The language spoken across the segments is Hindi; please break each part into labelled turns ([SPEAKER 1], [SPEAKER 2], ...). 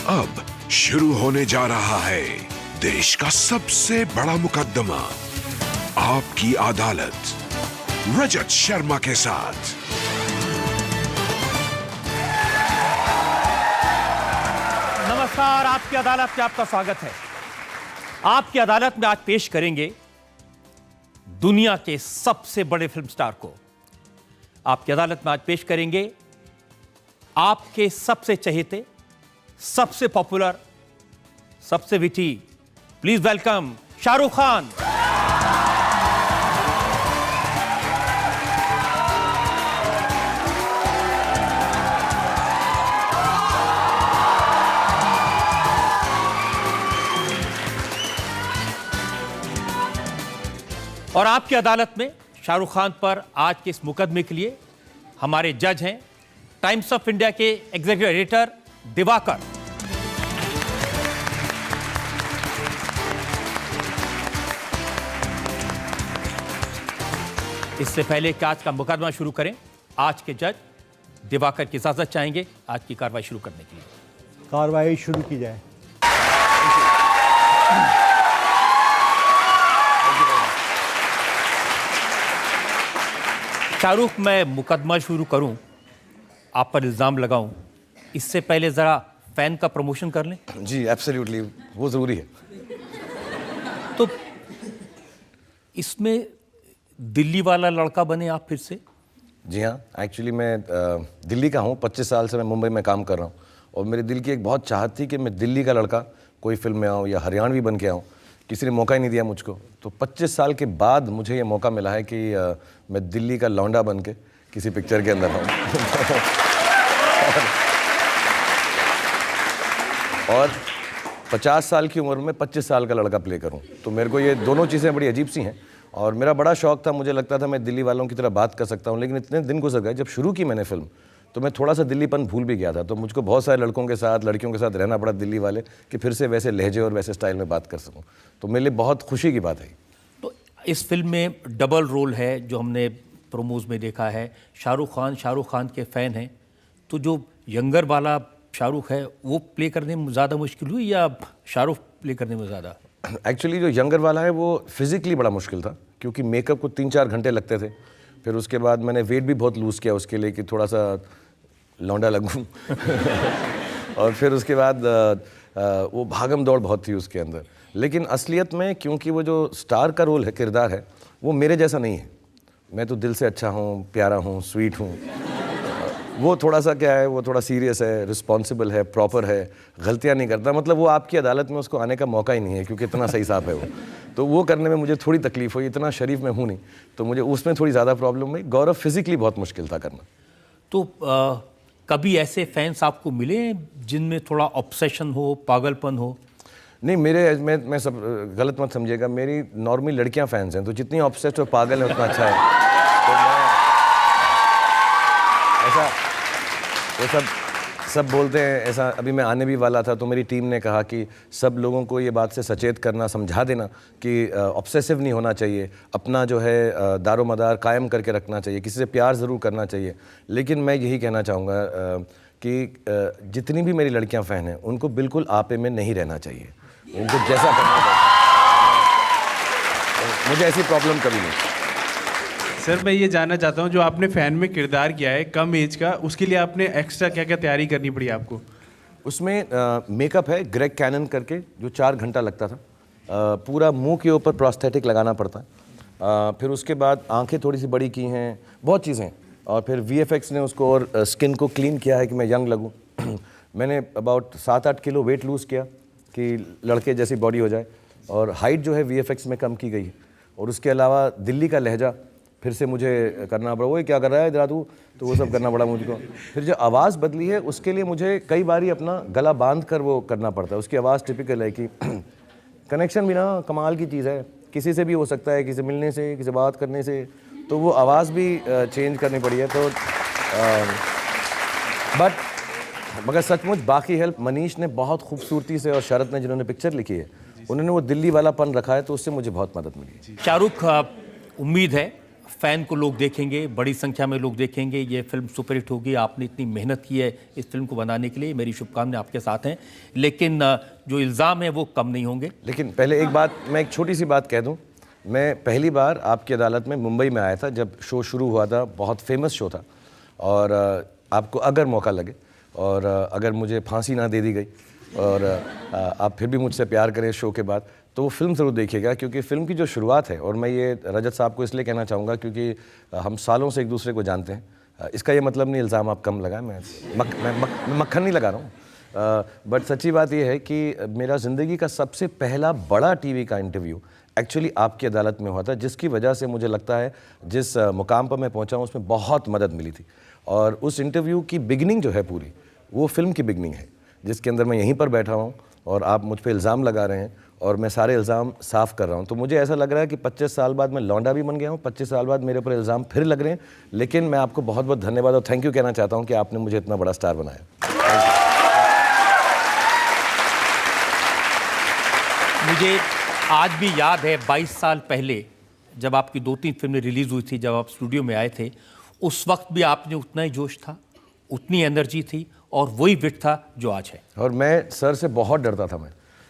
[SPEAKER 1] अब शुरू होने जा रहा है देश का सबसे बड़ा मुकदमा, आपकी अदालत, रजत शर्मा के साथ।
[SPEAKER 2] नमस्कार, आपकी अदालत में आपका स्वागत है। आपकी अदालत में आज पेश करेंगे दुनिया के सबसे बड़े फिल्म स्टार को। आपकी अदालत में आज पेश करेंगे आपके सबसे चहेते, सबसे पॉपुलर, सबसे witty, please welcome Shahrukh Khan. और आपकी अदालत में शाहरुख खान पर आज के इस मुकदमे के लिए हमारे जज हैं टाइम्स ऑफ इंडिया के एग्जीक्यूटिव एडिटर दिवाकर। इससे पहले कि आज का मुकदमा शुरू करें, आज के जज दिवाकर की इजाजत चाहेंगे आज की कार्रवाई शुरू करने के लिए।
[SPEAKER 3] कार्रवाई शुरू की जाए।
[SPEAKER 2] शाहरुख, मैं मुकदमा शुरू करूं, आप पर इल्ज़ाम लगाऊं, इससे पहले ज़रा फैन का प्रमोशन कर लें।
[SPEAKER 4] जी एब्सोल्युटली, वो ज़रूरी है।
[SPEAKER 2] तो इसमें दिल्ली वाला लड़का बने आप फिर से?
[SPEAKER 4] जी हाँ, एक्चुअली मैं दिल्ली का हूँ। 25 साल से मैं मुंबई में काम कर रहा हूँ और मेरे दिल की एक बहुत चाहत थी कि मैं दिल्ली का लड़का कोई फिल्म में आऊँ या हरियाणवी बन के आऊँ। किसी ने मौका ही नहीं दिया मुझको, तो 25 साल के बाद मुझे ये मौका मिला है कि मैं दिल्ली का लौंडा बन के किसी पिक्चर के अंदर आऊँ। और 50 साल की उम्र में 25 साल का लड़का प्ले करूं, तो मेरे को ये दोनों चीज़ें बड़ी अजीब सी हैं। और मेरा बड़ा शौक था, मुझे लगता था मैं दिल्ली वालों की तरह बात कर सकता हूं, लेकिन इतने दिन गुजर गए जब शुरू की मैंने फिल्म, तो मैं थोड़ा सा दिल्लीपन भूल भी गया था। तो मुझको बहुत सारे लड़कों के साथ, लड़कियों के साथ रहना पड़ा दिल्ली वाले, कि फिर से वैसे लहजे और वैसे स्टाइल में बात कर सकूँ। तो मेरे लिए बहुत खुशी की बात है।
[SPEAKER 2] तो इस फिल्म में डबल रोल है, जो हमने प्रोमोज में देखा है। शाहरुख खान के फ़ैन हैं, तो जो यंगर वाला शाहरुख है वो प्ले करने में ज़्यादा मुश्किल हुई या शाहरुख प्ले करने में ज़्यादा?
[SPEAKER 4] एक्चुअली जो यंगर वाला है वो फिज़िकली बड़ा मुश्किल था, क्योंकि मेकअप को 3-4 घंटे लगते थे। फिर उसके बाद मैंने वेट भी बहुत लूज़ किया उसके लिए कि थोड़ा सा लौंडा लगूं। और फिर उसके बाद वो भागम दौड़ बहुत थी उसके अंदर। लेकिन असलियत में, क्योंकि वो जो स्टार का रोल है, किरदार है, वो मेरे जैसा नहीं है। मैं तो दिल से अच्छा हूँ, प्यारा हूँ, स्वीट हूँ। वो थोड़ा सा क्या है, वो थोड़ा सीरियस है, रिस्पॉन्सिबल है, प्रॉपर है, गलतियाँ नहीं करता। मतलब वो आपकी अदालत में उसको आने का मौका ही नहीं है, क्योंकि इतना सही साफ है वो। तो वो करने में मुझे थोड़ी तकलीफ हुई। इतना शरीफ मैं हूँ नहीं, तो मुझे उसमें थोड़ी ज़्यादा प्रॉब्लम हुई। गौरव फिजिकली बहुत मुश्किल था करना।
[SPEAKER 2] तो कभी ऐसे फैंस आपको मिले जिनमें थोड़ा ऑब्सेशन हो, पागलपन हो?
[SPEAKER 4] नहीं, मैं सब गलत मत समझिएगा, मेरी नॉर्मली लड़कियां फैंस हैं, तो जितनी ऑब्सेस्ड और पागल है उतना अच्छा है। तो मैं ऐसा, वो सब बोलते हैं ऐसा। अभी मैं आने भी वाला था, तो मेरी टीम ने कहा कि सब लोगों को ये बात से सचेत करना, समझा देना कि ऑब्सेसिव नहीं होना चाहिए, अपना जो है दारोमदार कायम करके रखना चाहिए, किसी से प्यार ज़रूर करना चाहिए। लेकिन मैं यही कहना चाहूँगा कि जितनी भी मेरी लड़कियां फ़ैन हैं, उनको बिल्कुल आपे में नहीं रहना चाहिए, उनको जैसा करना चाहिए। मुझे ऐसी प्रॉब्लम कभी नहीं।
[SPEAKER 5] सर, मैं ये जानना चाहता हूँ, जो आपने फ़ैन में किरदार किया है कम एज का, उसके लिए आपने एक्स्ट्रा क्या क्या तैयारी करनी पड़ी आपको?
[SPEAKER 4] उसमें मेकअप है ग्रेग कैनन करके, जो 4 घंटा लगता था। पूरा मुंह के ऊपर प्रोस्थेटिक लगाना पड़ता है। फिर उसके बाद आंखें थोड़ी सी बड़ी की हैं, बहुत चीज़ें। और फिर VFX ने उसको और स्किन को क्लीन किया है कि मैं यंग लगूँ। मैंने अबाउट 7-8 किलो वेट लूज़ किया कि लड़के जैसी बॉडी हो जाए। और हाइट जो है VFX में कम की गई है। और उसके अलावा दिल्ली का लहजा फिर से मुझे करना पड़ा। वो क्या कर रहा है इधर तू, तो वो सब करना पड़ा मुझको। फिर जो आवाज़ बदली है, उसके लिए मुझे कई बारी अपना गला बांध कर वो करना पड़ता है। उसकी आवाज़ टिपिकल है कि कनेक्शन भी ना कमाल की चीज़ है, किसी से भी हो सकता है, किसी मिलने से, किसी बात करने से। तो वो आवाज़ भी चेंज करनी पड़ी है। तो मगर सचमुच बाकी हेल्प मनीष ने बहुत खूबसूरती से, और शरद ने जिन्होंने पिक्चर लिखी है, उन्होंने वो दिल्ली वालापन रखा है, तो उससे मुझे बहुत मदद मिली है।
[SPEAKER 2] शाहरुख, उम्मीद है फैन को लोग देखेंगे, बड़ी संख्या में लोग देखेंगे, ये फिल्म सुपरहिट होगी। आपने इतनी मेहनत की है इस फिल्म को बनाने के लिए, मेरी शुभकामनाएं आपके साथ हैं। लेकिन जो इल्ज़ाम है वो कम नहीं होंगे।
[SPEAKER 4] लेकिन पहले एक बात, मैं एक छोटी सी बात कह दूं। मैं पहली बार आपकी अदालत में मुंबई में आया था जब शो शुरू हुआ था, बहुत फेमस शो था। और आपको अगर मौका लगे और अगर मुझे फांसी ना दे दी गई और आप फिर भी मुझसे प्यार करें शो के बाद, तो वो फिल्म ज़रूर देखिएगा, क्योंकि फ़िल्म की जो शुरुआत है, और मैं ये रजत साहब को इसलिए कहना चाहूँगा क्योंकि हम सालों से एक दूसरे को जानते हैं। इसका ये मतलब नहीं इल्ज़ाम आप कम लगाएं, मैं मक्खन नहीं लगा रहा हूँ। बट सच्ची बात ये है कि मेरा ज़िंदगी का सबसे पहला बड़ा टीवी का इंटरव्यू एक्चुअली आपकी अदालत में हुआ था, जिसकी वजह से मुझे लगता है जिस मुकाम पर मैं पहुँचा हूँ उसमें बहुत मदद मिली थी। और उस इंटरव्यू की बिगनिंग जो है पूरी, वो फिल्म की बिगनिंग है, जिसके अंदर मैं यहीं पर बैठा हूँ और आप मुझ पे इल्ज़ाम लगा रहे हैं और मैं सारे इल्ज़ाम साफ़ कर रहा हूँ। तो मुझे ऐसा लग रहा है कि 25 साल बाद मैं लौंडा भी बन गया हूँ, 25 साल बाद मेरे ऊपर इल्ज़ाम फिर लग रहे हैं। लेकिन मैं आपको बहुत बहुत धन्यवाद और थैंक यू कहना चाहता हूँ कि आपने मुझे इतना बड़ा स्टार बनाया।
[SPEAKER 2] मुझे आज भी याद है 22 साल पहले जब आपकी 2-3 फिल्में रिलीज़ हुई थी, जब आप स्टूडियो में आए थे, उस वक्त भी आपने उतना ही जोश था, उतनी एनर्जी थी और वही विट था जो आज है।
[SPEAKER 4] और मैं सर से बहुत डरता था।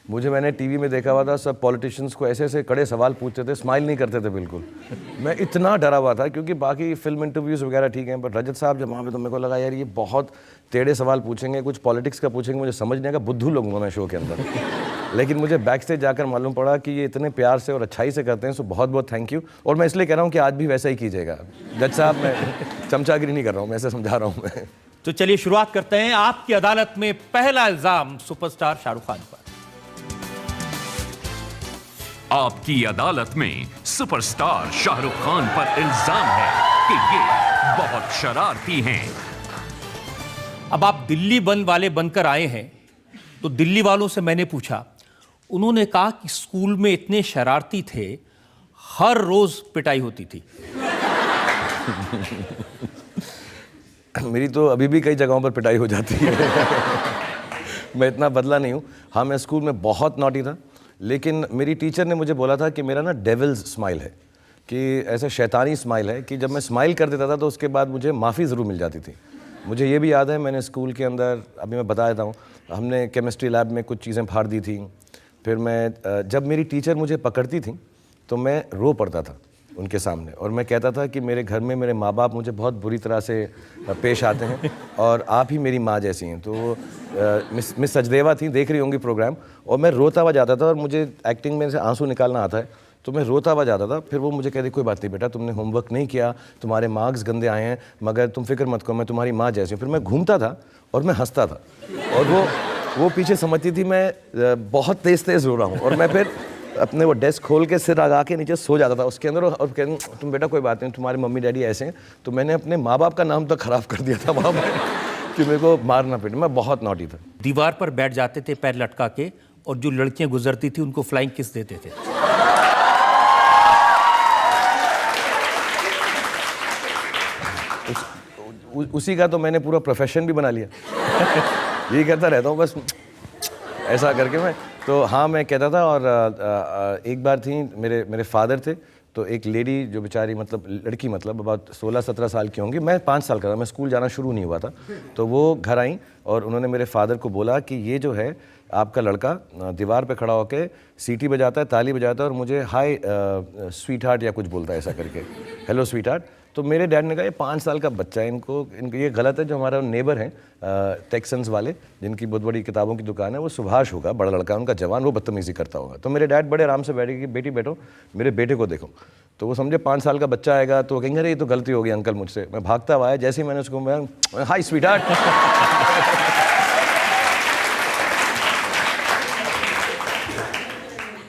[SPEAKER 4] मैंने टीवी में देखा हुआ था, सब पॉलिटिशियंस को ऐसे ऐसे कड़े सवाल पूछते थे, स्माइल नहीं करते थे बिल्कुल। मैं इतना डरा हुआ था, क्योंकि बाकी फिल्म इंटरव्यूज़ वगैरह ठीक हैं, पर रजत साहब जब वहाँ पे, तो मेरे को लगा यार ये बहुत टेढ़े सवाल पूछेंगे, कुछ पॉलिटिक्स का पूछेंगे, मुझे समझ नहीं आएगा, बुद्धू लगूंगा मैं शो के अंदर। लेकिन मुझे बैक स्टेज जाकर मालूम पड़ा कि ये इतने प्यार से और अच्छाई से करते हैं, सो बहुत बहुत थैंक यू। और मैं इसलिए कह रहा हूँ कि आज भी वैसा ही कीजिएगा। जज साहब, मैं चमचागिरी नहीं कर रहा हूँ, मैं ऐसे समझा रहा हूँ मैं।
[SPEAKER 2] तो चलिए शुरुआत करते हैं। आपकी अदालत में पहला इल्जाम सुपरस्टार शाहरुख खान पर।
[SPEAKER 3] आपकी अदालत में सुपरस्टार शाहरुख खान पर इल्जाम है कि ये बहुत शरारती हैं।
[SPEAKER 2] अब आप दिल्ली बंद वाले बनकर आए हैं, तो दिल्ली वालों से मैंने पूछा, उन्होंने कहा कि स्कूल में इतने शरारती थे, हर रोज पिटाई होती थी।
[SPEAKER 4] मेरी तो अभी भी कई जगहों पर पिटाई हो जाती है। मैं इतना बदला नहीं हूँ। हाँ, मैं स्कूल में बहुत नॉटी था, लेकिन मेरी टीचर ने मुझे बोला था कि मेरा ना डेविल्स स्माइल है, कि ऐसा शैतानी स्माइल है कि जब मैं स्माइल कर देता था तो उसके बाद मुझे माफ़ी ज़रूर मिल जाती थी। मुझे ये भी याद है, मैंने स्कूल के अंदर, अभी मैं बता देता हूँ, हमने केमिस्ट्री लैब में कुछ चीज़ें फाड़ दी थी। फिर मैं, जब मेरी टीचर मुझे पकड़ती थी तो मैं रो पड़ता था उनके सामने, और मैं कहता था कि मेरे घर में मेरे माँ बाप मुझे बहुत बुरी तरह से पेश आते हैं और आप ही मेरी माँ जैसी हैं। तो मिस सचदेवा थी, देख रही होंगी प्रोग्राम, और मैं रोता हुआ जाता था, और मुझे एक्टिंग में से आंसू निकालना आता है, तो मैं रोता हुआ जाता था। फिर वो मुझे कहती, कोई बात नहीं बेटा, तुमने होमवर्क नहीं किया, तुम्हारे मार्क्स गंदे आए हैं, मगर तुम फिक्र मत करो, मैं तुम्हारी माँ जैसी हूँ। फिर मैं घूमता था और मैं हंसता था, और वो पीछे समझती थी मैं बहुत तेज़ तेज़ रो रहा हूँ, और मैं फिर अपने वो डेस्क खोल के सिर लगा के नीचे सो जाता था उसके अंदर, और कहते, तुम बेटा कोई बात नहीं, तुम्हारे मम्मी डैडी ऐसे हैं। तो मैंने अपने माँ बाप का नाम तक खराब कर दिया था वहाँ पर कि मेरे को मारना पीटे। मैं बहुत नॉटी था।
[SPEAKER 2] दीवार पर बैठ जाते थे पैर लटका के, और जो लड़कियां गुजरती थी उनको फ्लाइंग किस देते थे।
[SPEAKER 4] उसी का तो मैंने पूरा प्रोफेशन भी बना लिया। यही करता रहता हूँ बस, ऐसा करके मैं। तो हाँ, मैं कहता था। और एक बार थी, मेरे फादर थे, तो एक लेडी जो बेचारी, मतलब लड़की, मतलब about 16-17 साल की होंगी, मैं 5 साल का था, मैं स्कूल जाना शुरू नहीं हुआ था। तो वो घर आई और उन्होंने मेरे फादर को बोला कि ये जो है आपका लड़का दीवार पे खड़ा होकर सीटी बजाता है, ताली बजाता है, और मुझे हाय स्वीट हार्ट या कुछ बोलता है ऐसा करके, हेलो स्वीट हार्ट। तो मेरे डैड ने कहा ये 5 साल का बच्चा है, इनको ये गलत है। जो हमारा नेबर हैं टेक्सन्स वाले, जिनकी बहुत बड़ी किताबों की दुकान है, वो सुभाष होगा, बड़ा लड़का उनका जवान, वो बदतमीजी करता होगा। तो मेरे डैड बड़े आराम से बैठे कि बेटी बैठो, मेरे बेटे को देखो। तो वो समझे 5 साल का बच्चा आएगा तो कहेंगे अरे ये तो गलती हो गई अंकल मुझसे। मैं भागता हुआ आया, जैसे ही मैंने उसको हाय स्वीट हार्ट।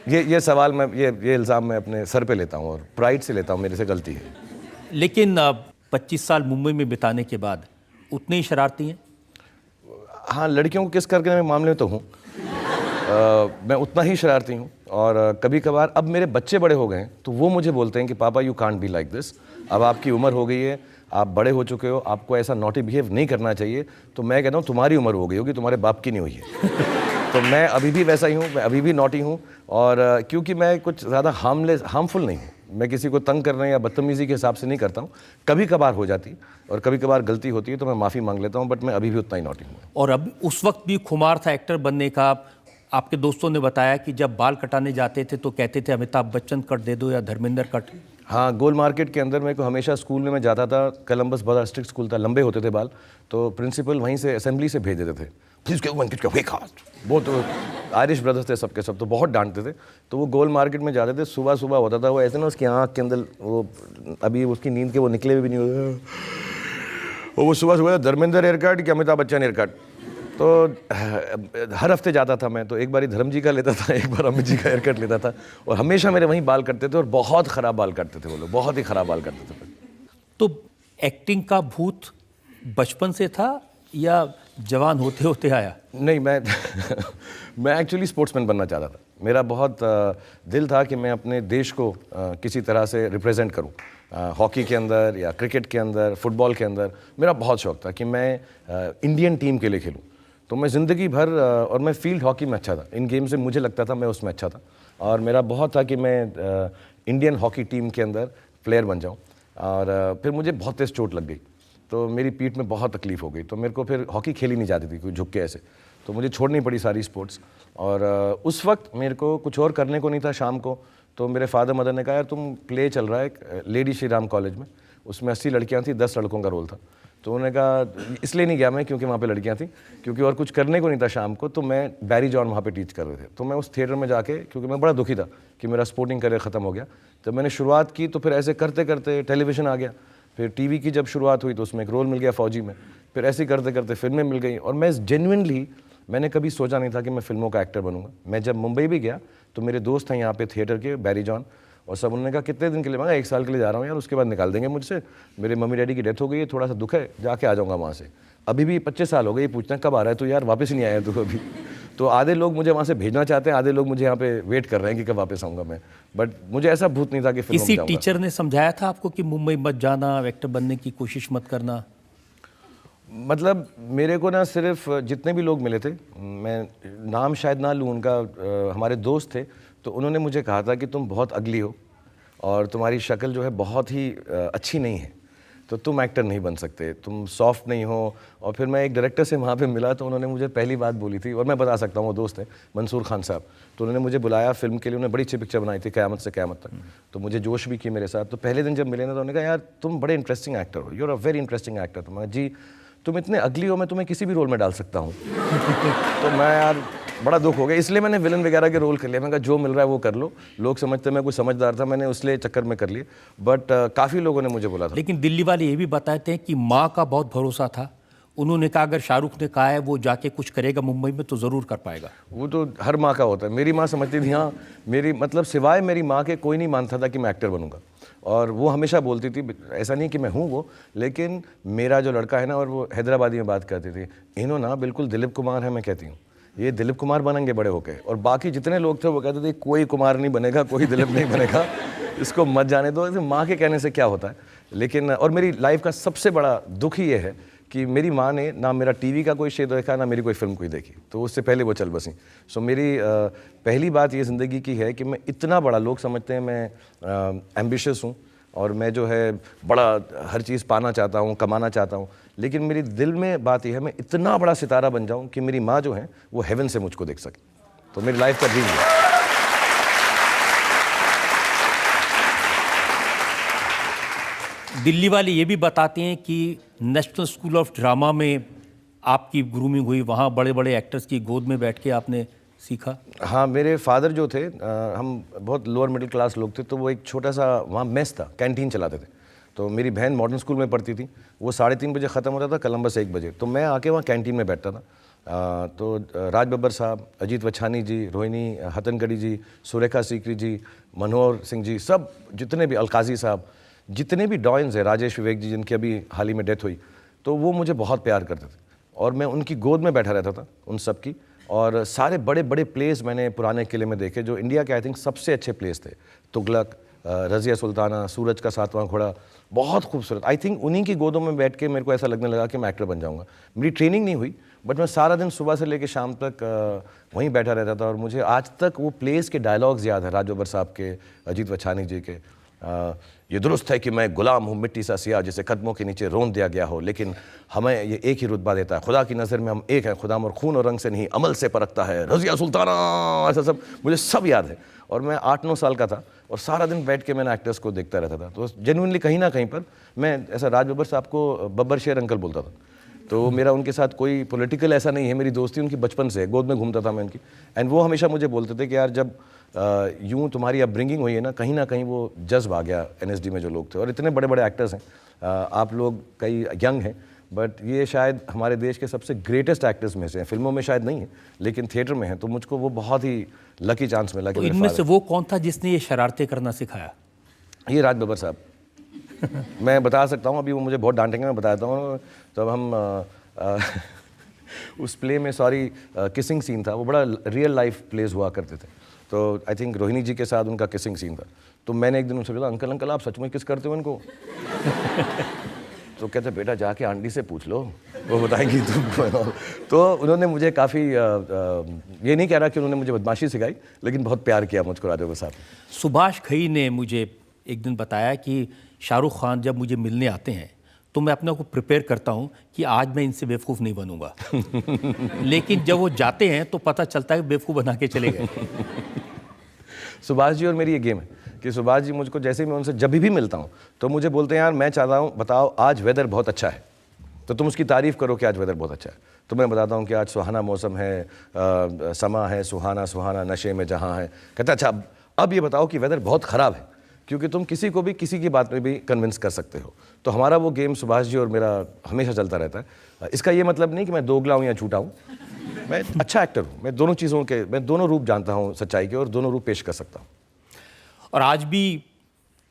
[SPEAKER 4] ये सवाल मैं, ये इल्ज़ाम मैं अपने सर पे लेता हूँ और प्राइड से लेता हूँ, मेरे से गलती है।
[SPEAKER 2] लेकिन 25 साल मुंबई में बिताने के बाद उतने ही शरारती हैं?
[SPEAKER 4] हाँ, लड़कियों को किस करके मैं मामले में तो हूँ, मैं उतना ही शरारती हूँ। और कभी कभार, अब मेरे बच्चे बड़े हो गए हैं तो वो मुझे बोलते हैं कि पापा you can't be like this, अब आपकी उम्र हो गई है, आप बड़े हो चुके हो, आपको ऐसा नॉटी बिहेव नहीं करना चाहिए। तो मैं कहता हूँ तुम्हारी उम्र हो गई होगी, तुम्हारे बाप की नहीं हुई है। तो मैं अभी भी वैसा ही हूँ, मैं अभी भी नॉटी हूँ। और क्योंकि मैं कुछ ज़्यादा हार्मफुल नहीं हूँ, मैं किसी को तंग करने या बदतमीज़ी के हिसाब से नहीं करता हूँ। कभी कभार हो जाती है और कभी कभार गलती होती है तो मैं माफ़ी मांग लेता हूँ, बट मैं अभी भी उतना ही नॉटी हूँ।
[SPEAKER 2] और अब उस वक्त भी खुमार था एक्टर बनने का। आपके दोस्तों ने बताया कि जब बाल कटाने जाते थे तो कहते थे अमिताभ बच्चन कट दे दो या धर्मेंद्र कट।
[SPEAKER 4] हाँ, गोल मार्केट के अंदर मेरे को हमेशा स्कूल में मैं जाता था, कोलंबस बहुत स्ट्रिक्ट स्कूल था, लंबे होते थे बाल, तो प्रिंसिपल वहीं से असेंबली से भेज देते थे, वो तो आयरिश ब्रदर्स थे सबके सब, तो बहुत डांटते थे। तो वो गोल मार्केट में जाते थे, सुबह सुबह होता था वो ऐसे ना, उसकी आँख के अंदर वो अभी उसकी नींद के वो निकले भी नहीं होते, वो सुबह सुबह धर्मेंद्र हेयर कट कि अमिताभ बच्चन हेयर कट। तो हर हफ्ते जाता था मैं, तो एक बार धर्म जी का लेता था, एक बार अमित जी का हेयर कट लेता था, और हमेशा मेरे वहीं बाल कटते थे और बहुत ख़राब बाल काटते थे वो लोग, बहुत ही ख़राब बाल काटते थे।
[SPEAKER 2] तो एक्टिंग का भूत बचपन से था या जवान होते होते आया?
[SPEAKER 4] नहीं, मैं एक्चुअली स्पोर्ट्समैन बनना चाहता था। मेरा बहुत दिल था कि मैं अपने देश को किसी तरह से रिप्रेजेंट करूं, हॉकी के अंदर या क्रिकेट के अंदर, फुटबॉल के अंदर। मेरा बहुत शौक था कि मैं इंडियन टीम के लिए खेलूं। तो मैं ज़िंदगी भर और मैं फील्ड हॉकी में अच्छा था, इन गेम से मुझे लगता था मैं उसमें अच्छा था, और मेरा बहुत था कि मैं इंडियन हॉकी टीम के अंदर प्लेयर बन जाऊँ। और फिर मुझे बहुत तेज़ चोट लग गई, तो मेरी पीठ में बहुत तकलीफ़ हो गई, तो मेरे को फिर हॉकी खेली नहीं जाती थी, कोई झुक के ऐसे, तो मुझे छोड़नी पड़ी सारी स्पोर्ट्स। और उस वक्त मेरे को कुछ और करने को नहीं था शाम को, तो मेरे फादर मदर ने कहा यार तुम प्ले चल रहा है लेडी श्री राम कॉलेज में, उसमें 80 लड़कियां थी, 10 लड़कों का रोल था। तो उन्होंने कहा, इसलिए नहीं गया मैं क्योंकि वहाँ पे लड़कियाँ थी, क्योंकि और कुछ करने को नहीं था शाम को, तो मैं बैरी जॉन वहाँ पे टीच कर रहे थे। तो मैं उस थिएटर में जाके, क्योंकि मैं बड़ा दुखी था कि मेरा स्पोर्टिंग करियर ख़त्म हो गया, तो मैंने शुरुआत की, तो फिर ऐसे करते करते टेलीविज़न आ गया, फिर टीवी की जब शुरुआत हुई तो उसमें एक रोल मिल गया फौजी में, फिर ऐसे करते करते फिल्में मिल गई। और मैं जेन्युइनली मैंने कभी सोचा नहीं था कि मैं फिल्मों का एक्टर बनूंगा। मैं जब मुंबई भी गया तो मेरे दोस्त हैं यहाँ पे थिएटर के, बैरी जॉन, और सब उन्होंने कहा कितने दिन के लिए? मैं 1 साल के लिए जा रहा हूँ यार, उसके बाद निकाल देंगे मुझसे, मेरे मम्मी डैडी की डेथ हो गई है, थोड़ा सा दुख है, जाके आ जाऊँगा वहाँ से। अभी भी 25 साल हो गए, पूछते हैं कब आ रहा है तो, यार वापस ही नहीं आया तू अभी। तो आधे लोग मुझे वहाँ से भेजना चाहते हैं, आधे लोग मुझे यहाँ पे वेट कर रहे हैं कि कब वापस आऊँगा मैं, बट मुझे ऐसा भूत नहीं था कि फिल्मों में
[SPEAKER 2] किसी
[SPEAKER 4] जाऊँगा।
[SPEAKER 2] टीचर ने समझाया था आपको कि मुंबई मत जाना, एक्टर बनने की कोशिश मत करना?
[SPEAKER 4] मतलब मेरे को ना सिर्फ जितने भी लोग मिले थे, मैं नाम शायद ना लूँ उनका, हमारे दोस्त थे, तो उन्होंने मुझे कहा था कि तुम बहुत अगली हो और तुम्हारी शक्ल जो है बहुत ही अच्छी नहीं है, तो तुम एक्टर नहीं बन सकते, तुम सॉफ्ट नहीं हो। और फिर मैं एक डायरेक्टर से वहाँ पे मिला, तो उन्होंने मुझे पहली बात बोली थी, और मैं बता सकता हूँ, वो दोस्त है मंसूर खान साहब, तो उन्होंने मुझे बुलाया फिल्म के लिए, उन्होंने बड़ी अच्छी पिक्चर बनाई थी क़यामत से क़यामत तक, तो मुझे जोश भी की मेरे साथ। तो पहले दिन जब मिले ना, तो उन्होंने कहा यार तुम बड़े इंटरेस्टिंग एक्टर हो, you are a very interesting actor. तो मैं जी तुम इतने अगली हो, मैं तुम्हें किसी भी रोल में डाल सकता हूँ। तो मैं यार बड़ा दुख हो गया, इसलिए मैंने विलन वगैरह के रोल कर लिया। मैंने कहा जो मिल रहा है वो कर लो, लोग समझते मैं कुछ समझदार था, मैंने उसलिए चक्कर में कर लिए, बट काफ़ी लोगों ने मुझे बोला था।
[SPEAKER 2] लेकिन दिल्ली वाले ये भी बताते हैं कि माँ का बहुत भरोसा था, उन्होंने कहा अगर शाहरुख ने कहा है वो जाके कुछ करेगा मुंबई में तो ज़रूर कर पाएगा।
[SPEAKER 4] वो तो हर माँ का होता है। मेरी माँ समझती थी, हाँ मेरी मतलब सिवाय मेरी माँ के कोई नहीं मानता था कि मैं एक्टर बनूंगा, और वो हमेशा बोलती थी, ऐसा नहीं कि मैं हूँ वो, लेकिन मेरा जो लड़का है ना, और वो हैदराबादी में बात करती थी, इन्हों ना बिल्कुल दिलीप कुमार है, मैं कहती हूँ ये दिलीप कुमार बनेंगे बड़े होके। और बाकी जितने लोग थे वो कहते थे कोई कुमार नहीं बनेगा, कोई दिलीप नहीं बनेगा, इसको मत जाने दो। ऐसे माँ के कहने से क्या होता है। लेकिन और मेरी लाइफ का सबसे बड़ा दुख ही ये है कि मेरी माँ ने ना मेरा टीवी का कोई शो देखा, ना मेरी कोई फिल्म कोई देखी, तो उससे पहले वो चल बसी। सो मेरी पहली बात ये ज़िंदगी की है कि मैं इतना बड़ा, लोग समझते हैं मैं एम्बिशियस हूँ और मैं जो है बड़ा हर चीज़ पाना चाहता हूँ, कमाना चाहता हूँ, लेकिन मेरी दिल में बात यह है मैं इतना बड़ा सितारा बन जाऊँ कि मेरी माँ जो है वो हेवन से मुझको देख सके। तो मेरी लाइफ का ड्रीम है।
[SPEAKER 2] दिल्ली वाले ये भी बताते हैं कि नेशनल स्कूल ऑफ ड्रामा में आपकी ग्रूमिंग हुई, वहाँ बड़े बड़े एक्टर्स की गोद में बैठ के आपने सीखा।
[SPEAKER 4] हाँ, मेरे फादर जो थे, हम बहुत लोअर मिडिल क्लास लोग थे, तो वो एक छोटा सा वहाँ मेस था, कैंटीन चलाते थे। तो मेरी बहन मॉडर्न स्कूल में पढ़ती थी, वो 3:30 बजे ख़त्म होता था, कोलंबस 1 बजे, तो मैं आके वहाँ कैंटीन में बैठता था। तो राज बब्बर साहब, अजीत वछानी जी, रोहिणी हतनगढ़ी जी, सुरेखा सीकरी जी, मनोहर सिंह जी, सब जितने भी, अलकाजी साहब, जितने भी डॉइन्स हैं, राजेश विवेक जी जिनकी अभी हाल ही में डेथ हुई, तो वो मुझे बहुत प्यार करते थे और मैं उनकी गोद में बैठा रहता था, उन सब की। और सारे बड़े बड़े प्लेस मैंने पुराने किले में देखे, जो इंडिया के आई थिंक सबसे अच्छे प्लेस थे। तुगलक, रज़िया सुल्ताना, सूरज का 7वां घोड़ा, बहुत खूबसूरत। आई थिंक उन्हीं की गोदों में बैठ के मेरे को ऐसा लगने लगा कि मैं एक्टर बन जाऊंगा। मेरी ट्रेनिंग नहीं हुई, बट मैं सारा दिन सुबह से लेकर शाम तक वहीं बैठा रहता था, और मुझे आज तक वो प्लेस के डायलॉग्स याद है, राज बब्बर साहब के, अजीत वछानी जी के। ये दुरुस्त है कि मैं गुलाम हूँ मिट्टी सा सिया जिसे कदमों के नीचे रोन दिया गया हो, लेकिन हमें ये एक ही रुतबा देता है, खुदा की नज़र में हम एक हैं, खुदा और खून और रंग से नहीं अमल से परखता है, रज़िया सुल्ताना, ऐसा सब मुझे सब याद है। और मैं 8-9 साल का था और सारा दिन बैठ के मैंने एक्टर्स को देखता रहता था। तो जेन्युइनली कहीं ना कहीं पर मैं ऐसा राज बब्बर साहब को बब्बर शेर अंकल बोलता था। तो मेरा उनके साथ कोई पॉलिटिकल ऐसा नहीं है, मेरी दोस्ती उनकी बचपन से है, गोद में घूमता था मैं उनकी। एंड वो हमेशा मुझे बोलते थे कि यार जब यूँ तुम्हारी अपब्रिंगिंग हुई है ना कहीं वो जज्ब आ गया एनएसडी में जो लोग थे। और इतने बड़े बड़े एक्टर्स हैं, आप लोग कई यंग हैं, बट ये शायद हमारे देश के सबसे ग्रेटेस्ट एक्टर्स में से हैं। फिल्मों में शायद नहीं है लेकिन थिएटर में है, तो मुझको वो बहुत ही लकी चांस मिला।
[SPEAKER 2] तो इनमें से वो कौन था जिसने ये शरारतें करना सिखाया?
[SPEAKER 4] ये राज बब्बर साहब। मैं बता सकता हूँ, अभी वो मुझे बहुत डांटेंगे, मैं बताता हूँ। तब हम उस प्ले में किसिंग सीन था, वो बड़ा रियल लाइफ प्लेस हुआ करते थे। तो आई थिंक रोहिणी जी के साथ उनका किसिंग सीन था। तो मैंने एक दिन उनसे बोला, अंकल अंकल आप सच में किस करते हो इनको? तो कहते बेटा जाके आंटी से पूछ लो, वो बताएंगी तुमको। तो उन्होंने मुझे काफ़ी ये नहीं कह रहा कि उन्होंने मुझे बदमाशी सिखाई, लेकिन बहुत प्यार किया मुझको राज बब्बर साहब।
[SPEAKER 2] सुभाष घई ने मुझे एक दिन बताया कि शाहरुख खान जब मुझे मिलने आते हैं तो मैं अपने को प्रिपेयर करता हूं कि आज मैं इनसे बेवकूफ़ नहीं बनूंगा। लेकिन जब वो जाते हैं तो पता चलता है कि बेवकूफ़ बना के चले गए।
[SPEAKER 4] सुभाष जी और मेरी ये गेम है कि सुभाष जी मुझको जैसे ही मैं उनसे जब भी मिलता हूँ तो मुझे बोलते हैं यार मैं चाहता हूँ बताओ आज वेदर बहुत अच्छा है, तो तुम उसकी तारीफ़ करो कि आज वेदर बहुत अच्छा है। तो मैं बताता हूँ कि आज सुहाना मौसम है, समा है सुहाना सुहाना, नशे में जहाँ है। कहता अच्छा अब ये बताओ कि वेदर बहुत ख़राब है, क्योंकि तुम किसी को भी किसी की बात में भी कन्विंस कर सकते हो। तो हमारा वो गेम सुभाष जी और मेरा हमेशा चलता रहता है। इसका ये मतलब नहीं कि मैं दोगला हूँ या झूठा हूँ, मैं अच्छा एक्टर हूँ। मैं दोनों चीज़ों के, मैं दोनों रूप जानता हूँ सच्चाई के, और दोनों रूप पेश कर सकता हूँ।
[SPEAKER 2] और आज भी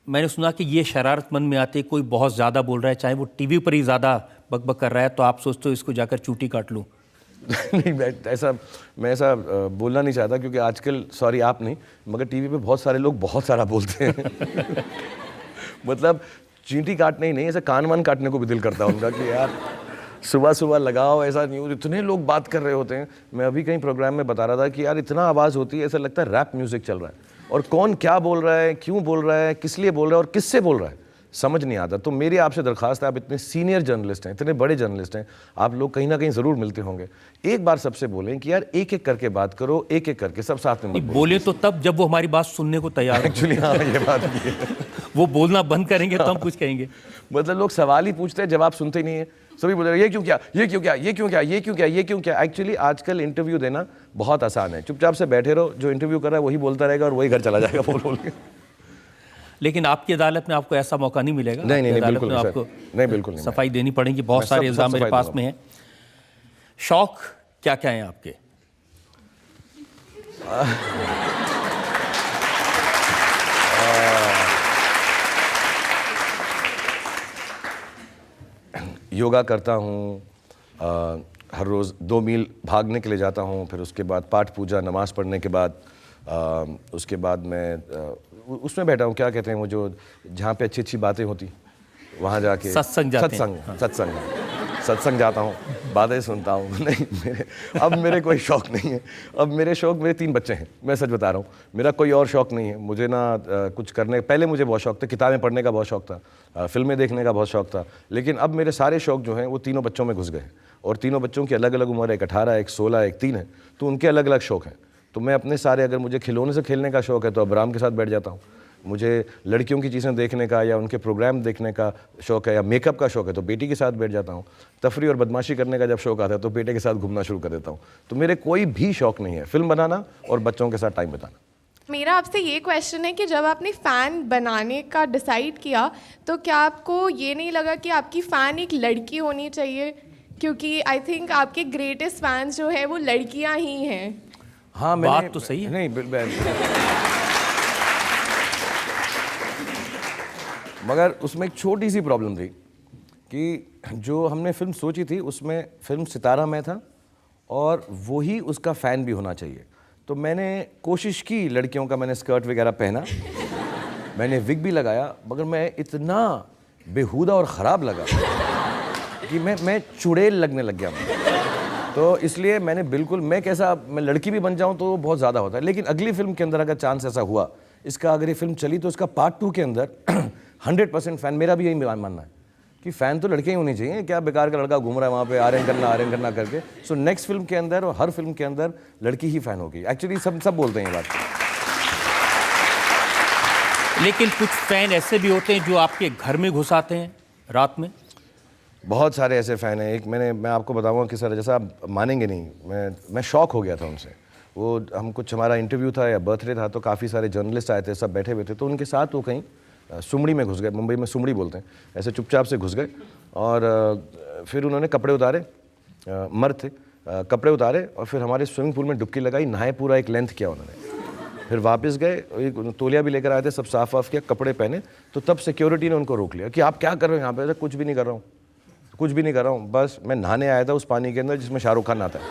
[SPEAKER 2] मैंने सुना कि ये शरारत मन में आते कोई बहुत ज़्यादा बोल रहा है, चाहे वो टीवी पर ही ज़्यादा बकबक कर रहा है, तो आप सोचते हो इसको जाकर चूटी काट लूँ?
[SPEAKER 4] नहीं, मैं ऐसा बोलना नहीं चाहता, क्योंकि आजकल सॉरी आप नहीं मगर टीवी पे बहुत सारे लोग बहुत सारा बोलते हैं। मतलब चींटी काटने ही नहीं, ऐसा कान वान काटने को भी दिल करता है उनका कि यार सुबह सुबह लगाओ ऐसा न्यूज़, इतने लोग बात कर रहे होते हैं। मैं अभी कहीं प्रोग्राम में बता रहा था कि यार इतना आवाज़ होती है, ऐसा लगता है रैप म्यूज़िक चल रहा है, और कौन क्या बोल रहा है, क्यों बोल रहा है, किस लिए बोल रहा है और किससे बोल रहा है समझ नहीं आता। तो मेरी आपसे दरख्वास्त है, आप इतने सीनियर जर्नलिस्ट हैं, इतने बड़े जर्नलिस्ट हैं, आप लोग कहीं ना कहीं ज़रूर मिलते होंगे, एक बार सबसे बोलें कि यार एक एक करके बात करो, एक एक करके, सब साथ में
[SPEAKER 2] बोले तो तब जब वो हमारी बात सुनने को तैयार हो।
[SPEAKER 4] एक्चुअली हाँ, ये बात भी है।
[SPEAKER 2] वो बोलना बंद करेंगे तो हम कुछ कहेंगे।
[SPEAKER 4] मतलब लोग सवाल ही पूछते हैं, जवाब सुनते नहीं है। सभी बोल रहे ये क्यों क्या, ये क्यों क्या, ये क्यों क्या, ये क्यों क्या, ये क्यों क्या। एक्चुअली आजकल इंटरव्यू देना बहुत आसान है, चुपचाप से बैठे रहो, जो इंटरव्यू कर रहा है वही बोलता रहेगा और वही घर चला जाएगा बोल बोल के।
[SPEAKER 2] लेकिन आपकी अदालत में आपको ऐसा मौका नहीं मिलेगा।
[SPEAKER 4] नहीं नहीं, बिल्कुल
[SPEAKER 2] नहीं, आपको
[SPEAKER 4] नहीं, बिल्कुल नहीं,
[SPEAKER 2] सफाई देनी पड़ेगी। बहुत सारे इल्जाम मेरे पास में हैं। शौक क्या क्या हैं आपके? योगा करता हूँ, हर रोज़ 2 मील भागने के लिए जाता हूँ, फिर उसके बाद पाठ पूजा नमाज़ पढ़ने के बाद उसके बाद मैं उसमें बैठा हूँ, क्या कहते हैं वो जो जहाँ पे अच्छी अच्छी बातें होती वहाँ जाके सत्संग जाते हैं।
[SPEAKER 4] सत्संग जाता हूँ, बातें सुनता हूँ। नहीं अब मेरे कोई शौक़ नहीं है। अब मेरे शौक़, मेरे 3 बच्चे हैं, मैं सच बता रहा हूँ, मेरा कोई और शौक़ नहीं है। मुझे ना कुछ करने, पहले मुझे बहुत शौक़ था, किताबें पढ़ने का बहुत शौक़ था, फिल्में देखने का बहुत शौक़ था, लेकिन अब मेरे सारे शौक़ जो हैं वो तीनों बच्चों में घुस गए हैं। और तीनों बच्चों की अलग अलग उम्र है, एक 18, एक 16, एक 3 है, तो उनके अलग अलग शौक़ हैं। तो मैं अपने सारे, अगर मुझे खिलौने से खेलने का शौक़ है तो अब्राम के साथ बैठ जाता हूँ, मुझे लड़कियों की चीज़ें देखने का या उनके प्रोग्राम देखने का शौक़ है या मेकअप का शौक़ है तो बेटी के साथ बैठ जाता हूँ, तफरी और बदमाशी करने का जब शौक़ आता है तो बेटे के साथ घूमना शुरू कर देता हूँ। तो मेरे कोई भी शौक़ नहीं है, फिल्म बनाना और बच्चों के साथ टाइम बिताना।
[SPEAKER 6] मेरा आपसे ये क्वेश्चन है कि जब आपने फ़ैन बनाने का डिसाइड किया तो क्या आपको ये नहीं लगा कि आपकी फ़ैन एक लड़की होनी चाहिए? क्योंकि आई थिंक आपके ग्रेटेस्ट फैंस जो है वो लड़कियां ही हैं।
[SPEAKER 4] हाँ,
[SPEAKER 2] बात तो सही है।
[SPEAKER 4] नहीं, मगर उसमें एक छोटी सी प्रॉब्लम थी कि जो हमने फिल्म सोची थी उसमें फिल्म सितारा मैं था और वही उसका फ़ैन भी होना चाहिए। तो मैंने कोशिश की, लड़कियों का मैंने स्कर्ट वगैरह पहना, मैंने विग भी लगाया, मगर मैं इतना बेहुदा और ख़राब लगा कि मैं चुड़ैल लगने लग गया। तो इसलिए मैंने बिल्कुल, मैं लड़की भी बन जाऊं तो बहुत ज़्यादा होता है, लेकिन अगली फिल्म के अंदर अगर चांस ऐसा हुआ, इसका अगर ये फिल्म चली तो इसका पार्ट 2 के अंदर 100% फ़ैन, मेरा भी यही मानना है कि फ़ैन तो लड़के ही होने चाहिए, क्या बेकार का लड़का घूम रहा है वहाँ पे आर्यन करना करके। सो नेक्स्ट फिल्म के अंदर और हर फिल्म के अंदर लड़की ही फ़ैन होगी। एक्चुअली सब बोलते हैं ये बात।
[SPEAKER 2] लेकिन कुछ फैन ऐसे भी होते हैं जो आपके घर में घुस आते हैं रात में।
[SPEAKER 4] बहुत सारे ऐसे फ़ैन हैं। एक मैं आपको बताऊंगा कि सर, जैसा आप मानेंगे नहीं, मैं शॉक हो गया था उनसे। वो हमारा इंटरव्यू था या बर्थडे था, तो काफ़ी सारे जर्नलिस्ट आए थे, सब बैठे हुए थे, तो उनके साथ वो कहीं सुमड़ी में घुस गए, मुंबई में सुमड़ी बोलते हैं, ऐसे चुपचाप से घुस गए और फिर उन्होंने कपड़े उतारे, मर्द थे, कपड़े उतारे और फिर हमारे स्विमिंग पूल में डुबकी लगाई, नहाए, पूरा एक लेंथ किया उन्होंने, फिर वापस गए, एक तौलिया भी लेकर आए थे, सब साफ वाफ किया, कपड़े पहने, तो तब सिक्योरिटी ने उनको रोक लिया कि आप क्या कर रहे हो यहाँ पे। कुछ भी नहीं कर रहा हूँ, कुछ भी नहीं कर रहा हूँ, बस मैं नहाने आया था उस पानी के अंदर जिसमें शाहरुख खान नहाता है।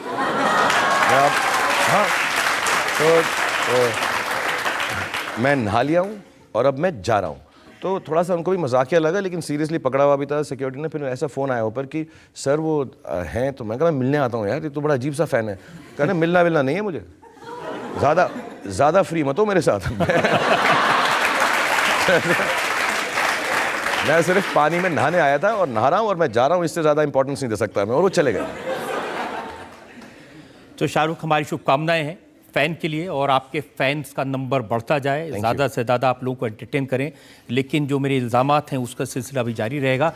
[SPEAKER 4] हाँ, तो मैं नहा लिया हूँ और अब मैं जा रहा हूँ। तो थोड़ा सा उनको भी मजाकिया लगा, लेकिन सीरियसली पकड़ा हुआ भी था सिक्योरिटी ने। फिर ऐसा फ़ोन आया ऊपर कि सर वो हैं, तो मैं कहा मैं मिलने आता हूँ यार, ये तो बड़ा अजीब सा फ़ैन है। कहना मिलना नहीं है मुझे, ज़्यादा फ्री मत हो मेरे साथ। मैं सिर्फ पानी में नहाने आया था और नहा रहा हूँ और मैं जा रहा हूँ, इससे ज़्यादा इंपॉर्टेंस नहीं दे सकता मैं। और वो चले गए।
[SPEAKER 2] तो शाहरुख, हमारी शुभकामनाएं हैं फैन के लिए और आपके फैंस का नंबर बढ़ता जाए, ज़्यादा से ज़्यादा आप लोगों को एंटरटेन करें। लेकिन जो मेरे इल्ज़ामात हैं उसका सिलसिला भी जारी रहेगा।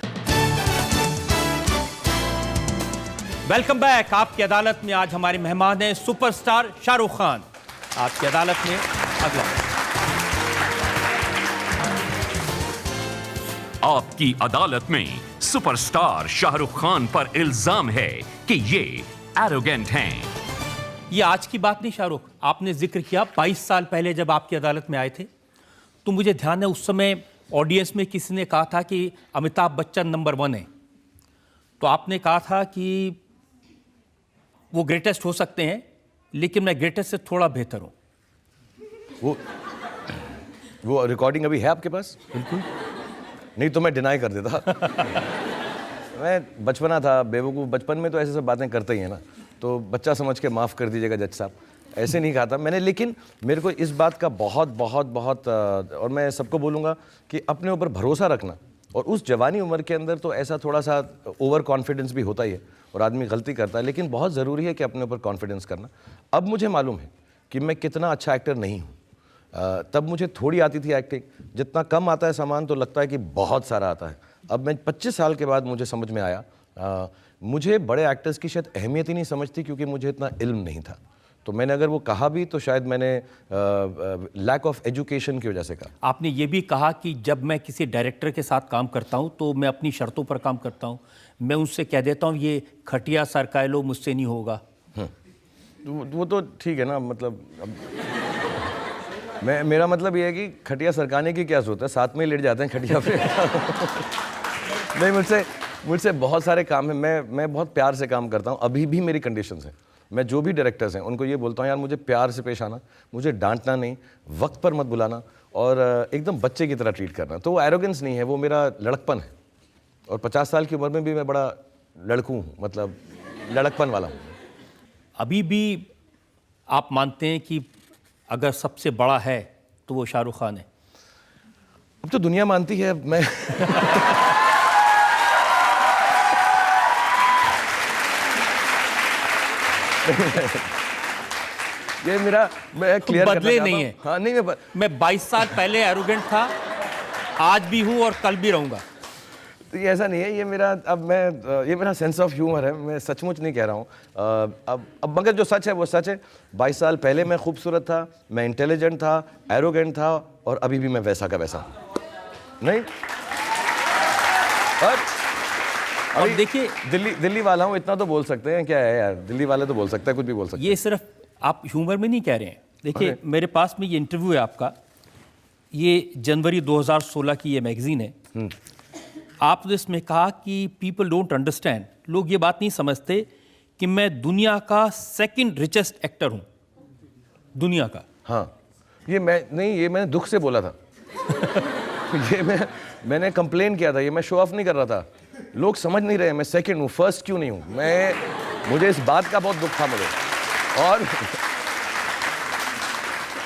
[SPEAKER 2] Welcome back. आपकी अदालत में आज हमारे मेहमान हैं सुपरस्टार शाहरुख खान। आपकी अदालत में अगला।
[SPEAKER 3] आपकी अदालत में सुपरस्टार शाहरुख खान पर इल्जाम है कि ये एरोगेंट हैं।
[SPEAKER 2] ये आज की बात नहीं शाहरुख, आपने जिक्र किया 22 साल पहले जब आपकी अदालत में आए थे, तो मुझे ध्यान है उस समय ऑडियंस में किसी ने कहा था कि अमिताभ बच्चन नंबर 1 है, तो आपने कहा था कि वो ग्रेटेस्ट हो सकते हैं लेकिन मैं ग्रेटेस्ट से थोड़ा बेहतर हूं।
[SPEAKER 4] वो रिकॉर्डिंग अभी है आपके पास? बिल्कुल नहीं तो मैं डिनाई कर देता। मैं बचपना था, बेवकूफ़, बचपन में तो ऐसे सब बातें करते ही है ना, तो बच्चा समझ के माफ़ कर दीजिएगा जज साहब, ऐसे नहीं कहा था मैंने। लेकिन मेरे को इस बात का बहुत और मैं सबको बोलूँगा कि अपने ऊपर भरोसा रखना, और उस जवानी उम्र के अंदर तो ऐसा थोड़ा सा ओवर कॉन्फिडेंस भी होता ही है और आदमी गलती करता है, लेकिन बहुत ज़रूरी है कि अपने ऊपर कॉन्फिडेंस करना। अब मुझे मालूम है कि मैं कितना अच्छा एक्टर नहीं हूँ। तब मुझे थोड़ी आती थी एक्टिंग, जितना कम आता है सामान तो लगता है कि बहुत सारा आता है। अब मैं 25 साल के बाद मुझे समझ में आया, मुझे बड़े एक्टर्स की शायद अहमियत ही नहीं समझती क्योंकि मुझे इतना इल्म नहीं था। तो मैंने अगर वो कहा भी तो शायद मैंने लैक ऑफ एजुकेशन की वजह से कहा।
[SPEAKER 2] आपने ये भी कहा कि जब मैं किसी डायरेक्टर के साथ काम करता हूँ तो मैं अपनी शर्तों पर काम करता हूँ, मैं उनसे कह देता हूँ ये खटिया सरकाए लो, मुझसे नहीं होगा।
[SPEAKER 4] वो तो ठीक है ना, मतलब मेरा मतलब ये है कि खटिया सरकाने की क्या जरूरत है, साथ में ही लेट जाते हैं खटिया पे। नहीं, मुझसे बहुत सारे काम हैं, मैं बहुत प्यार से काम करता हूँ। अभी भी मेरी कंडीशंस हैं, मैं जो भी डायरेक्टर्स हैं उनको ये बोलता हूँ यार मुझे प्यार से पेश आना, मुझे डांटना नहीं, वक्त पर मत बुलाना और एकदम बच्चे की तरह ट्रीट करना। तो वो एरोगेंस नहीं है, वो मेरा लड़कपन है। और 50 साल की उम्र में भी मैं बड़ा लड़कू हूँ, मतलब लड़कपन वाला हूँ।
[SPEAKER 2] अभी भी आप मानते हैं कि अगर सबसे बड़ा है तो वो शाहरुख खान है?
[SPEAKER 4] अब तो दुनिया मानती है। अब मैं ये मैं क्लियर
[SPEAKER 2] बदले नहीं है।
[SPEAKER 4] हाँ, नहीं
[SPEAKER 2] मैं 22 साल पहले एरोगेंट था, आज भी हूँ और कल भी रहूंगा।
[SPEAKER 4] तो ये ऐसा नहीं है, ये मेरा सेंस ऑफ ह्यूमर है, मैं सचमुच नहीं कह रहा हूँ। अब मगर जो सच है वो सच है। 22 साल पहले मैं खूबसूरत था, मैं इंटेलिजेंट था, एरोगेंट था, और अभी भी मैं वैसा का वैसा नहीं। और
[SPEAKER 2] देखिए,
[SPEAKER 4] दिल्ली वाला हूँ, इतना तो बोल सकते हैं। क्या है यार, दिल्ली वाले तो बोल सकते हैं, कुछ भी बोल सकते हैं।
[SPEAKER 2] ये सिर्फ आप ह्यूमर में नहीं कह रहे हैं। देखिए, मेरे पास में ये इंटरव्यू है आपका, ये जनवरी 2016 की ये मैगजीन है। आपने इसमें कहा कि पीपल डोंट अंडरस्टैंड, लोग ये बात नहीं समझते कि मैं दुनिया का सेकंड रिचेस्ट एक्टर हूं, दुनिया का।
[SPEAKER 4] हाँ, ये मैंने दुख से बोला था। ये मैंने कंप्लेन किया था, ये मैं शो ऑफ नहीं कर रहा था। लोग समझ नहीं रहे मैं सेकंड हूँ, फर्स्ट क्यों नहीं हूँ। मुझे इस बात का बहुत दुख था मुझे।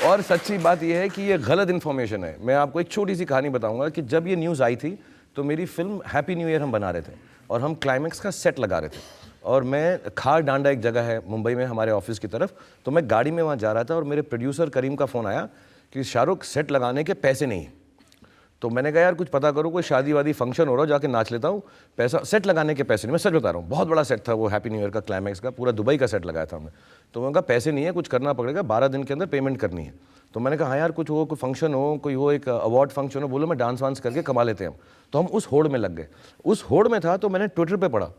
[SPEAKER 4] और सच्ची बात यह है कि ये गलत इन्फॉर्मेशन है। मैं आपको एक छोटी सी कहानी बताऊंगा कि जब ये न्यूज़ आई थी तो मेरी फिल्म हैप्पी न्यू ईयर हम बना रहे थे और हम क्लाइमैक्स का सेट लगा रहे थे और मैं खार डांडा एक जगह है मुंबई में हमारे ऑफिस की तरफ, तो मैं गाड़ी में वहाँ जा रहा था और मेरे प्रोड्यूसर करीम का फ़ोन आया कि शाहरुख सेट लगाने के पैसे नहीं हैं। तो मैंने कहा यार कुछ पता करो, कोई शादी वादी फंक्शन हो रहा हो, जाके नाच लेता हूँ, पैसा सेट लगाने के पैसे नहीं। मैं सच बता रहा हूँ, बहुत बड़ा सेट था वो हैप्पी न्यू ईयर का क्लाइमैक्स का, पूरा दुबई का सेट लगाया था हमने। तो मैंने कहा पैसे नहीं है, कुछ करना पड़ेगा, 12 दिन के अंदर पेमेंट करनी है। तो मैंने कहा हाँ यार कुछ हो, कोई फंक्शन हो, कोई हो, एक अवार्ड फंक्शन हो, बोलो मैं डांस वांस करके कमा लेते हैं हम। तो हम उस होड़ में लग गए। उस होड़ में था तो मैंने ट्विटर पर पढ़ा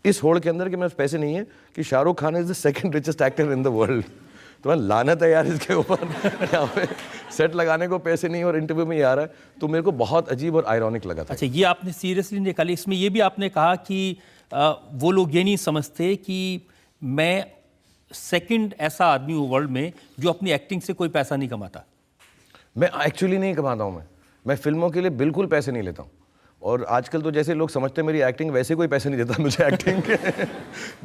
[SPEAKER 4] इस होड़ के अंदर कि मेरे पास पैसे नहीं है कि Shahrukh Khan is the second richest actor in the world. तो मैं लानत है यार इसके ऊपर, यहाँ पे सेट लगाने को पैसे नहीं और इंटरव्यू में ये आ रहा है। तो मेरे को बहुत अजीब और आयरॉनिक लगा था।
[SPEAKER 2] अच्छा, ये आपने सीरियसली निकाली। इसमें ये भी आपने कहा कि वो लोग ये नहीं समझते कि मैं सेकंड ऐसा आदमी हूँ वर्ल्ड में जो अपनी एक्टिंग से कोई पैसा नहीं कमाता।
[SPEAKER 4] मैं एक्चुअली नहीं कमाता हूँ। मैं फिल्मों के लिए बिल्कुल पैसे नहीं लेता हूँ। और आजकल तो जैसे लोग समझते हैं मेरी एक्टिंग, वैसे कोई पैसे नहीं देता मुझे एक्टिंग के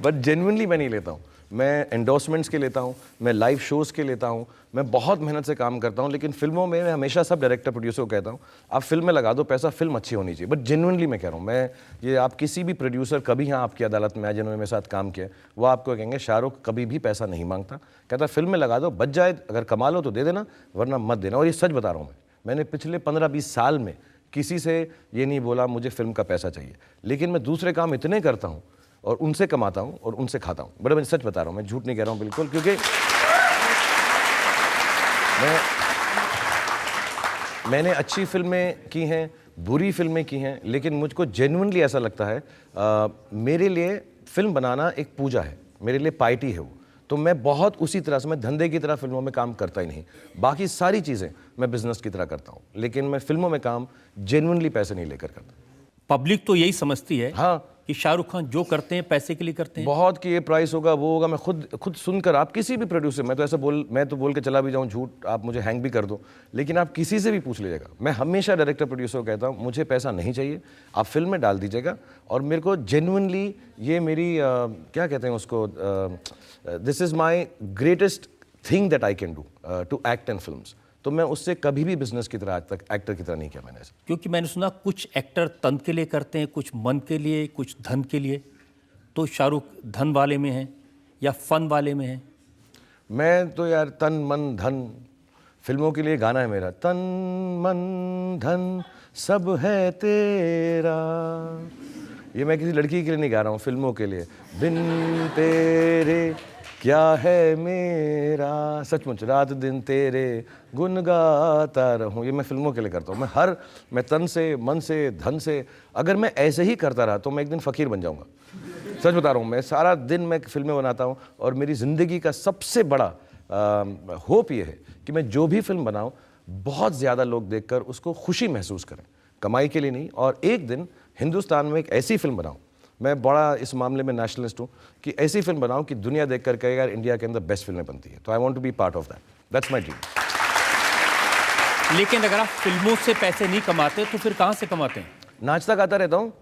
[SPEAKER 4] बट जेन्युइनली मैं नहीं लेता हूँ। मैं एंडोर्समेंट्स के लेता हूँ, मैं लाइव शोज़ के लेता हूँ, मैं बहुत मेहनत से काम करता हूँ। लेकिन फिल्मों में मैं हमेशा सब डायरेक्टर प्रोड्यूसर को कहता हूँ आप फिल्म में लगा दो पैसा, फिल्म अच्छी होनी चाहिए। बट जेन्युइनली मैं कह रहा हूँ, मैं ये आप किसी भी प्रोड्यूसर कभी यहाँ आपकी अदालत में आए जिन्होंने मेरे साथ काम किया, वो आपको कहेंगे शाहरुख कभी भी पैसा नहीं मांगता, कहता फिल्म में लगा दो, बच जाए, अगर कमा लो तो दे देना वरना मत देना। और ये सच बता रहा हूँ मैंने पिछले 15-20 साल में किसी से ये नहीं बोला मुझे फिल्म का पैसा चाहिए। लेकिन मैं दूसरे काम इतने करता हूँ और उनसे कमाता हूँ और उनसे खाता हूँ। बड़े मैं सच बता रहा हूँ, मैं झूठ नहीं कह रहा हूँ बिल्कुल, क्योंकि मैंने अच्छी फिल्में की हैं, बुरी फिल्में की हैं, लेकिन मुझको जेन्युइनली ऐसा लगता है मेरे लिए फिल्म बनाना एक पूजा है, मेरे लिए पार्टी है वो। तो मैं बहुत उसी तरह से, मैं धंधे की तरह फिल्मों में काम करता ही नहीं। बाकी सारी चीज़ें मैं बिजनेस की तरह करता हूँ, लेकिन मैं फिल्मों में काम जेन्युइनली पैसे नहीं लेकर करता।
[SPEAKER 2] पब्लिक तो यही समझती है
[SPEAKER 4] हाँ
[SPEAKER 2] कि शाहरुख खान जो करते हैं पैसे के लिए करते हैं।
[SPEAKER 4] बहुत कि ये प्राइस होगा, वो होगा। मैं खुद सुनकर, आप किसी भी प्रोड्यूसर, मैं तो बोल के चला भी जाऊँ झूठ, आप मुझे हैंग भी कर दो, लेकिन आप किसी से भी पूछ लीजिएगा, मैं हमेशा डायरेक्टर प्रोड्यूसर को कहता हूँ मुझे पैसा नहीं चाहिए, आप फिल्म में डाल दीजिएगा। और मेरे को जेन्युइनली ये मेरी क्या कहते हैं उसको, this is my greatest thing that I can do to act in films. तो मैं उससे कभी भी बिजनेस की तरह आज तक एक्टर की तरह नहीं किया मैंने ऐसा।
[SPEAKER 2] क्योंकि मैंने सुना कुछ एक्टर तन के लिए करते हैं, कुछ मन के लिए, कुछ धन के लिए। तो शाहरुख धन वाले में है या फन वाले में है? मैं
[SPEAKER 4] तो यार तन मन धन, फिल्मों के लिए गाना है मेरा, तन मन धन सब है तेरा। ये मैं किसी लड़की के लिए नहीं गा रहा हूँ, फिल्मों के लिए। बिन तेरे क्या है मेरा, सचमुच रात दिन तेरे गुन गाता रहूं, ये मैं फिल्मों के लिए करता हूँ। मैं तन से, मन से, धन से, अगर मैं ऐसे ही करता रहा तो मैं एक दिन फ़कीर बन जाऊँगा। सच बता रहा हूँ, मैं सारा दिन मैं फिल्में बनाता हूँ और मेरी ज़िंदगी का सबसे बड़ा होप ये है कि मैं जो भी फिल्म बनाऊँ बहुत ज़्यादा लोग देखकर उसको खुशी महसूस करें, कमाई के लिए नहीं। और एक दिन हिंदुस्तान में एक ऐसी फिल्म बनाऊँ, मैं बड़ा इस मामले में नेशनलिस्ट हूँ, कि ऐसी फिल्म बनाऊँ कि दुनिया देखकर कहे यार इंडिया के अंदर बेस्ट फिल्में बनती है। तो I want to be part of that, that's my dream.
[SPEAKER 2] लेकिन अगर आप फिल्मों से पैसे नहीं कमाते तो फिर कहाँ से कमाते हैं?
[SPEAKER 4] नाचता गाता रहता हूँ,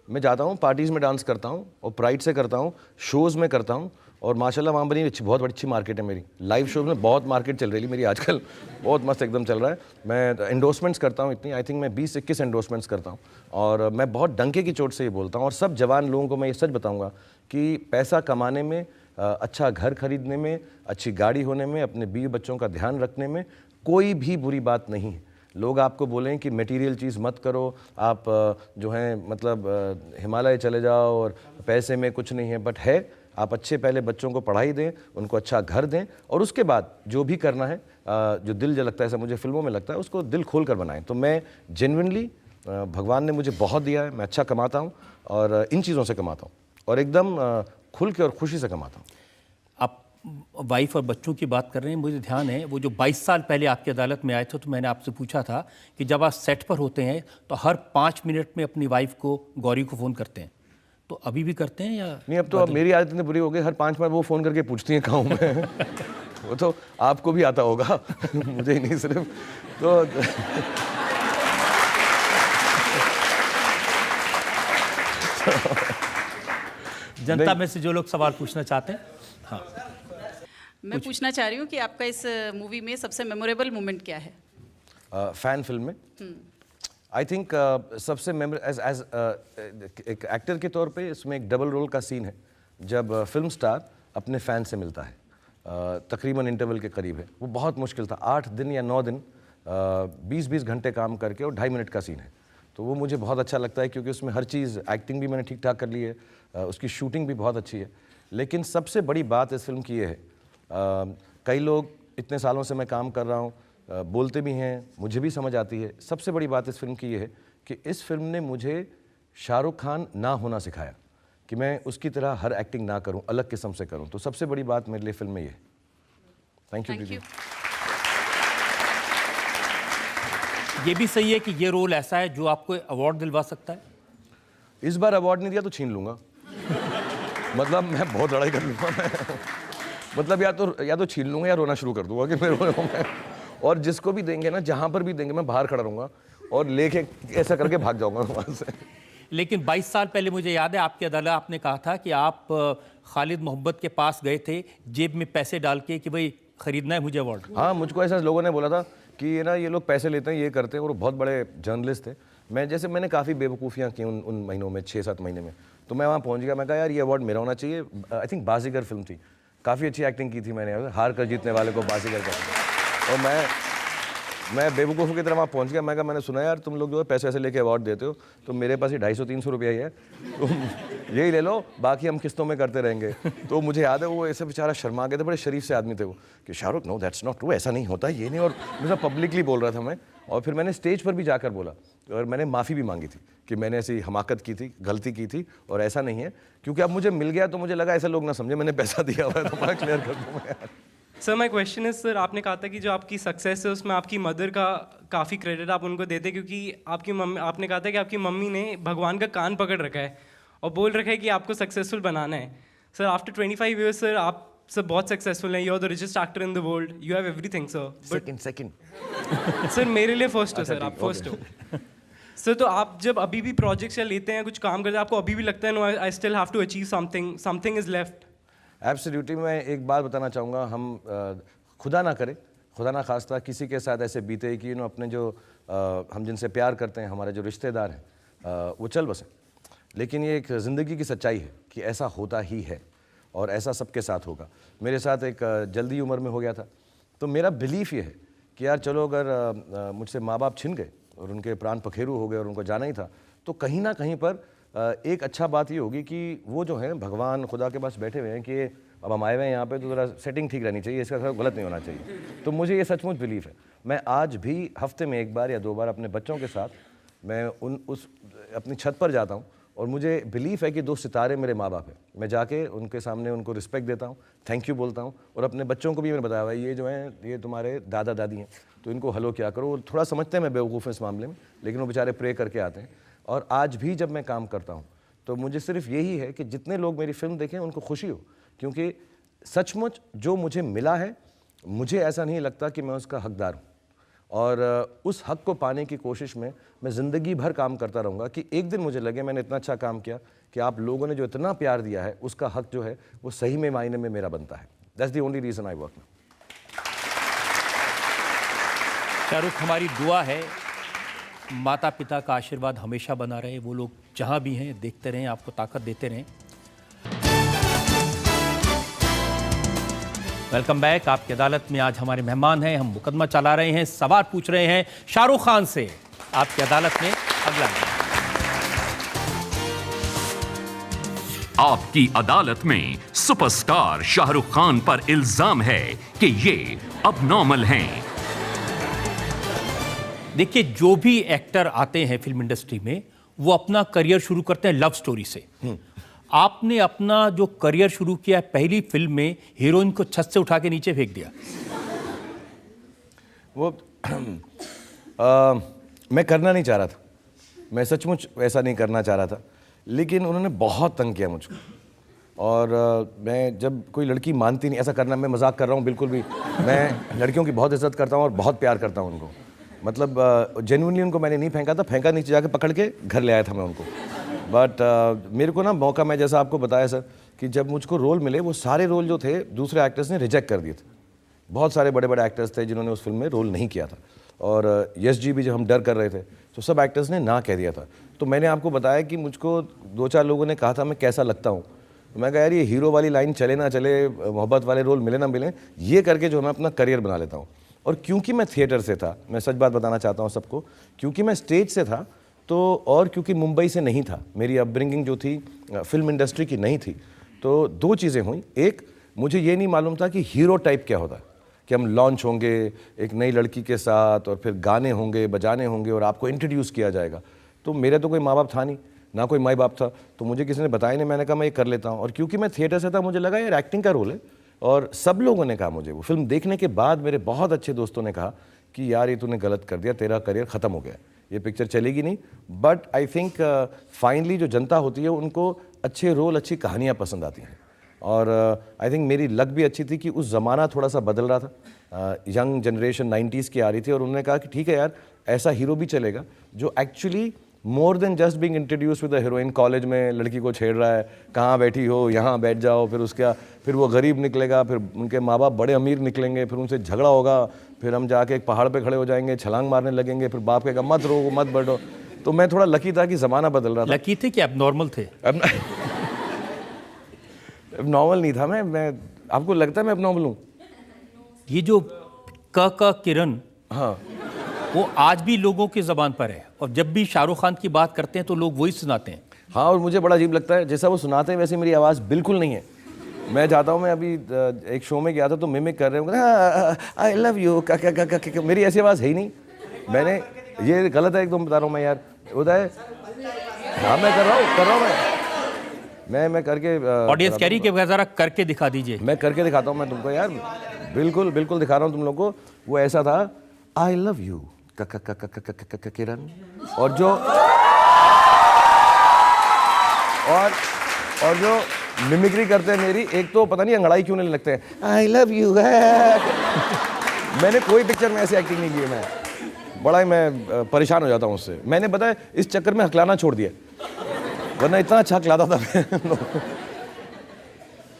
[SPEAKER 4] मैं जाता हूँ पार्टीज़ में डांस करता हूँ और प्राइड से करता हूँ, शोज़ में करता हूँ। और माशाल्लाह वहाँ बनी बहुत अच्छी मार्केट है मेरी, लाइव शोज़ में बहुत मार्केट चल रही है मेरी आजकल, बहुत मस्त एकदम चल रहा है। मैं एंडोर्समेंट्स करता हूँ इतनी, आई थिंक मैं 20-21 एंडोर्समेंट्स करता हूँ। और मैं बहुत डंके की चोट से ये बोलता हूँ और सब जवान लोगों को मैं ये सच बताऊँगा कि पैसा कमाने में, अच्छा घर खरीदने में, अच्छी गाड़ी होने में, अपने बीवी बच्चों का ध्यान रखने में कोई भी बुरी बात नहीं है। लोग आपको बोलें कि मटेरियल चीज़ मत करो, आप जो हैं मतलब हिमालय चले जाओ और पैसे में कुछ नहीं है, बट है आप अच्छे पहले बच्चों को पढ़ाई दें, उनको अच्छा घर दें और उसके बाद जो भी करना है, जो दिल जो लगता है, ऐसा मुझे फिल्मों में लगता है, उसको दिल खोल कर बनाएं। तो मैं जेन्युइनली, भगवान ने मुझे बहुत दिया है, मैं अच्छा कमाता हूँ और इन चीज़ों से कमाता हूँ और एकदम खुल के और खुशी से कमाता हूँ।
[SPEAKER 2] आप वाइफ और बच्चों की बात कर रहे हैं, मुझे ध्यान है वो जो 22 साल पहले आपकी अदालत में आए थे, तो मैंने आपसे पूछा था कि जब आप सेट पर होते हैं तो हर 5 मिनट में अपनी वाइफ को, गौरी को फ़ोन करते हैं, तो अभी भी करते हैं या
[SPEAKER 4] नहीं? अब तो अब मेरी आदत इतनी बुरी हो गई, हर 5 मिनट वो फ़ोन करके पूछती हैं कहाँ हूँ मैं वो तो आपको भी आता होगा मुझे ही नहीं सिर्फ तो
[SPEAKER 2] जनता में से जो लोग सवाल पूछना चाहते हैं। हाँ
[SPEAKER 7] मैं पूछना चाह रही हूँ कि आपका इस मूवी में सबसे मेमोरेबल मोमेंट क्या है?
[SPEAKER 4] फैन फिल्म में आई थिंक सबसे एज एक एक्टर के तौर पे इसमें एक डबल रोल का सीन है जब फिल्म स्टार अपने फ़ैन से मिलता है। तकरीबन इंटरवल के करीब है। वो बहुत मुश्किल था, 8 दिन या 9 दिन 20-20 घंटे काम करके, और 2.5 मिनट का सीन है। तो वो मुझे बहुत अच्छा लगता है क्योंकि उसमें हर चीज़, एक्टिंग भी मैंने ठीक ठाक कर ली है, उसकी शूटिंग भी बहुत अच्छी है। लेकिन सबसे बड़ी बात इस फिल्म की ये है, कई लोग, इतने सालों से मैं काम कर रहा हूँ, बोलते भी हैं, मुझे भी समझ आती है। सबसे बड़ी बात इस फिल्म की ये है कि इस फिल्म ने मुझे शाहरुख खान ना होना सिखाया, कि मैं उसकी तरह हर एक्टिंग ना करूं, अलग किस्म से करूं। तो सबसे बड़ी बात मेरे लिए फिल्म में ये है। Thank you.
[SPEAKER 2] ये भी सही है कि ये रोल ऐसा है जो आपको अवार्ड दिलवा सकता है?
[SPEAKER 4] इस बार अवार्ड नहीं दिया तो छीन लूंगा। मतलब मैं बहुत लड़ाई कर लूंगा मैं। मतलब या तो छीन लूंगा या रोना शुरू कर दूंगा कि मैं और जिसको भी देंगे ना, जहां पर भी देंगे, मैं बाहर खड़ा रहूंगा और लेके ऐसा करके भाग जाऊंगा वहां से।
[SPEAKER 2] लेकिन 22 साल पहले मुझे याद है आपकी अदालत आपने कहा था कि आप खालिद मोहब्बत के पास गए थे जेब में पैसे डाल के कि भाई खरीदना है मुझे अवार्ड।
[SPEAKER 4] हाँ, मुझको ऐसा लोगों ने बोला था कि ये लोग पैसे लेते हैं, ये करते हैं, और बहुत बड़े जर्नलिस्ट थे। मैंने काफ़ी बेवकूफ़ियाँ की उन महीनों में, 6-7 महीने में। तो मैं वहाँ पहुँच गया, मैं कहा यार ये अवार्ड मेरा होना चाहिए। आई थिंक बाजीगर फिल्म थी, काफ़ी अच्छी एक्टिंग की थी मैंने, हार कर जीतने वाले को बाजीगर कर। और मैं बेवकूफ़ों की तरह वहाँ पहुँच गया। मैं कहा मैंने सुना यार तुम लोग जो है पैसे लेके अवार्ड देते हो, तो मेरे पास ही 250-300 रुपया ही है, तुम यही ले लो, बाकी हम किस्तों में करते रहेंगे। तो मुझे याद है वो ऐसे बेचारा शर्मा गए थे, बड़े शरीफ से आदमी थे वो, कि Shahrukh no that's not true, ऐसा नहीं होता, ये नहीं। और मुझे पब्लिकली बोल रहा था मैं, और फिर मैंने स्टेज पर भी जाकर बोला और मैंने माफ़ी भी मांगी थी कि मैंने ऐसी हमाकत की थी, गलती की थी, और ऐसा नहीं है। क्योंकि अब मुझे मिल गया तो मुझे लगा ऐसे लोग ना समझे मैंने पैसा दिया हुआ है, तो मैं क्लियर कर दूँ यार।
[SPEAKER 8] Sir my question is, sir आपने कहा था कि जो आपकी सक्सेस है उसमें आपकी मदर का काफ़ी क्रेडिट आप उनको देते, क्योंकि आपकी मम्मी, आपने कहा था कि आपकी मम्मी ने भगवान का कान पकड़ रखा है और बोल रखा है कि आपको सक्सेसफुल बनाना है। सर आफ्टर 25 ईयर्स सर आप सर बहुत सक्सेसफुल हैं, you are the richest actor in the world, you have everything sir.
[SPEAKER 4] Second
[SPEAKER 8] sir मेरे लिए फर्स्ट हो सर, आप फर्स्ट हो सर। तो आप जब अभी भी प्रोजेक्ट्स या लेते हैं, कुछ काम करते हैं, आपको अभी भी लगता है no I still have to achieve something is left?
[SPEAKER 4] Absolutely. मैं एक बात बताना चाहूँगा, हम खुदा ना करे, खुदा ना खास्ता किसी के साथ ऐसे बीते कि अपने जो हम जिनसे प्यार करते हैं, हमारे जो रिश्तेदार हैं, वो चल बसें। लेकिन ये एक ज़िंदगी की सच्चाई है कि ऐसा होता ही है और ऐसा सबके साथ होगा। मेरे साथ एक जल्दी उम्र में हो गया था। तो मेरा बिलीफ ये है कि यार चलो, अगर मुझसे माँ बाप छिन गए और उनके प्राण पखेरु हो गए और उनको जाना ही था, तो कहीं ना कहीं पर एक अच्छा बात ये होगी कि वो जो है भगवान खुदा के पास बैठे हुए हैं कि अब हम आए हुए हैं यहाँ पे, तो ज़रा सेटिंग ठीक रहनी चाहिए, इसका सब गलत नहीं होना चाहिए। तो मुझे ये सचमुच बिलीफ है। मैं आज भी हफ्ते में 1 बार या 2 बार अपने बच्चों के साथ मैं अपनी छत पर जाता हूँ, और मुझे बिलीफ है कि 2 सितारे मेरे माँ बाप हैं। मैं जाके उनके सामने उनको रिस्पेक्ट देता हूँ, थैंक यू बोलता हूँ, और अपने बच्चों को भी मैंने बताया भाई ये जो हैं ये तुम्हारे दादा दादी हैं, तो इनको हलो क्या करो। थोड़ा समझते हैं मैं बेवकूफ़ इस मामले में, लेकिन वो बेचारे प्रे करके आते हैं। और आज भी जब मैं काम करता हूँ तो मुझे सिर्फ यही है कि जितने लोग मेरी फिल्म देखें उनको खुशी हो, क्योंकि सचमुच जो मुझे मिला है, मुझे ऐसा नहीं लगता कि मैं उसका हकदार हूँ, और उस हक को पाने की कोशिश में मैं ज़िंदगी भर काम करता रहूँगा कि एक दिन मुझे लगे मैंने इतना अच्छा काम किया कि आप लोगों ने जो इतना प्यार दिया है, उसका हक जो है वो सही में मायने में मेरा बनता है। That's the only reason I work.
[SPEAKER 2] Shahrukh, हमारी दुआ है माता पिता का आशीर्वाद हमेशा बना रहे, वो लोग जहां भी हैं देखते रहें, आपको ताकत देते रहें। Welcome back. आपकी अदालत में आज हमारे मेहमान हैं, हम मुकदमा चला रहे हैं, सवाल पूछ रहे हैं शाहरुख खान से। आपकी अदालत में अगला
[SPEAKER 3] आपकी अदालत में सुपरस्टार शाहरुख खान पर इल्जाम है कि ये अबनॉर्मल हैं।
[SPEAKER 2] देखिए, जो भी एक्टर आते हैं फिल्म इंडस्ट्री में, वो अपना करियर शुरू करते हैं लव स्टोरी से। आपने अपना जो करियर शुरू किया है, पहली फिल्म में हीरोइन को छत से उठा के नीचे फेंक दिया।
[SPEAKER 4] वो मैं करना नहीं चाह रहा था, मैं सचमुच ऐसा नहीं करना चाह रहा था, लेकिन उन्होंने बहुत तंग किया मुझको। और मैं जब कोई लड़की मानती नहीं ऐसा करना, मैं मजाक कर रहा हूँ बिल्कुल भी, मैं लड़कियों की बहुत इज्जत करता हूँ और बहुत प्यार करता हूँ उनको। मतलब जेन्युइनली उनको मैंने नहीं फेंका था, फेंका नीचे जाके पकड़ के घर ले आया था मैं उनको, बट मेरे को ना मौका, मैं जैसा आपको बताया सर कि जब मुझको रोल मिले वो सारे रोल जो थे दूसरे एक्टर्स ने रिजेक्ट कर दिए थे। बहुत सारे बड़े बड़े एक्टर्स थे जिन्होंने उस फिल्म में रोल नहीं किया था, और यश जी भी जब हम डर कर रहे थे तो सब एक्टर्स ने ना कह दिया था। तो मैंने आपको बताया कि मुझको 2-4 लोगों ने कहा था मैं कैसा लगता हूँ, तो मैं कहा यार ये हीरो वाली लाइन चले ना चले, मोहब्बत वाले रोल मिले ना मिले, ये करके जो मैं अपना करियर बना लेता हूँ। और क्योंकि मैं थिएटर से था, मैं सच बात बताना चाहता हूँ सबको, क्योंकि मैं स्टेज से था तो, और क्योंकि मुंबई से नहीं था, मेरी अपब्रिंगिंग जो थी फिल्म इंडस्ट्री की नहीं थी, तो 2 चीज़ें हुई। एक, मुझे ये नहीं मालूम था कि हीरो टाइप क्या होता है, कि हम लॉन्च होंगे एक नई लड़की के साथ और फिर गाने होंगे, बजाने होंगे और आपको इंट्रोड्यूस किया जाएगा। तो मेरे तो कोई माँ बाप था नहीं, ना कोई माई बाप था, तो मुझे किसी ने बताया नहीं, मैंने कहा मैं ये कर लेता हूँ। और क्योंकि मैं थिएटर से था, मुझे लगा यार एक्टिंग का रोल है, और सब लोगों ने कहा मुझे, वो फिल्म देखने के बाद मेरे बहुत अच्छे दोस्तों ने कहा कि यार ये तूने गलत कर दिया, तेरा करियर ख़त्म हो गया, ये पिक्चर चलेगी नहीं। बट आई थिंक फाइनली जो जनता होती है उनको अच्छे रोल, अच्छी कहानियाँ पसंद आती हैं, और आई थिंक मेरी लक भी अच्छी थी कि उस ज़माना थोड़ा सा बदल रहा था, यंग जनरेशन 90s की आ रही थी, और उन्होंने कहा कि ठीक है यार ऐसा हीरो भी चलेगा जो actually more than just being introduce with a heroine, college में लड़की को छेड़ रहा है, कहाँ बैठी हो, यहाँ बैठ जाओ, फिर वो गरीब निकलेगा, फिर उनके माँ बाप बड़े अमीर निकलेंगे, फिर उनसे झगड़ा होगा, फिर हम जाके एक पहाड़ पे खड़े हो जाएंगे, छलांग मारने लगेंगे, फिर बाप कहेगा मत रो मत बढ़ो। तो मैं थोड़ा लकी था कि ज़माना बदल रहा था।
[SPEAKER 2] लकी थे कि एबनॉर्मल थे?
[SPEAKER 4] एबनॉर्मल नहीं था मैं आपको लगता है मैं एबनॉर्मल हूँ?
[SPEAKER 2] ये जो क किरण,
[SPEAKER 4] हाँ,
[SPEAKER 2] वो आज भी लोगों की ज़बान पर है, और जब भी शाहरुख खान की बात करते हैं तो लोग वही सुनाते हैं।
[SPEAKER 4] हाँ, और मुझे बड़ा अजीब लगता है, जैसा वो सुनाते हैं वैसे मेरी आवाज़ बिल्कुल नहीं है। मैं चाहता हूँ, मैं अभी एक शो में गया था तो मिमिक कर रहे हैं, आई लव यू, मेरी ऐसी आवाज़ है ही नहीं। मैंने, ये गलत है एकदम बता रहा हूँ मैं यार, होता है। हाँ मैं कर रहा हूँ मैं करके
[SPEAKER 2] ऑडियंस कह रही है कि ज़रा करके दिखा दीजिए।
[SPEAKER 4] मैं करके दिखाता हूँ मैं तुमको यार, बिल्कुल बिल्कुल दिखा रहा हूँ तुम लोग को। वो ऐसा था, आई लव यू किरण, और जो मिमिक्री करते हैं मेरी, एक तो पता नहीं अंगड़ाई क्यों नहीं लगते हैं, आई लव यू। मैंने कोई पिक्चर में ऐसी एक्टिंग नहीं की, मैं बड़ा ही मैं परेशान हो जाता हूँ उससे। मैंने पता है इस चक्कर में हकलाना छोड़ दिया, वरना इतना अच्छा हकलाता था मैं।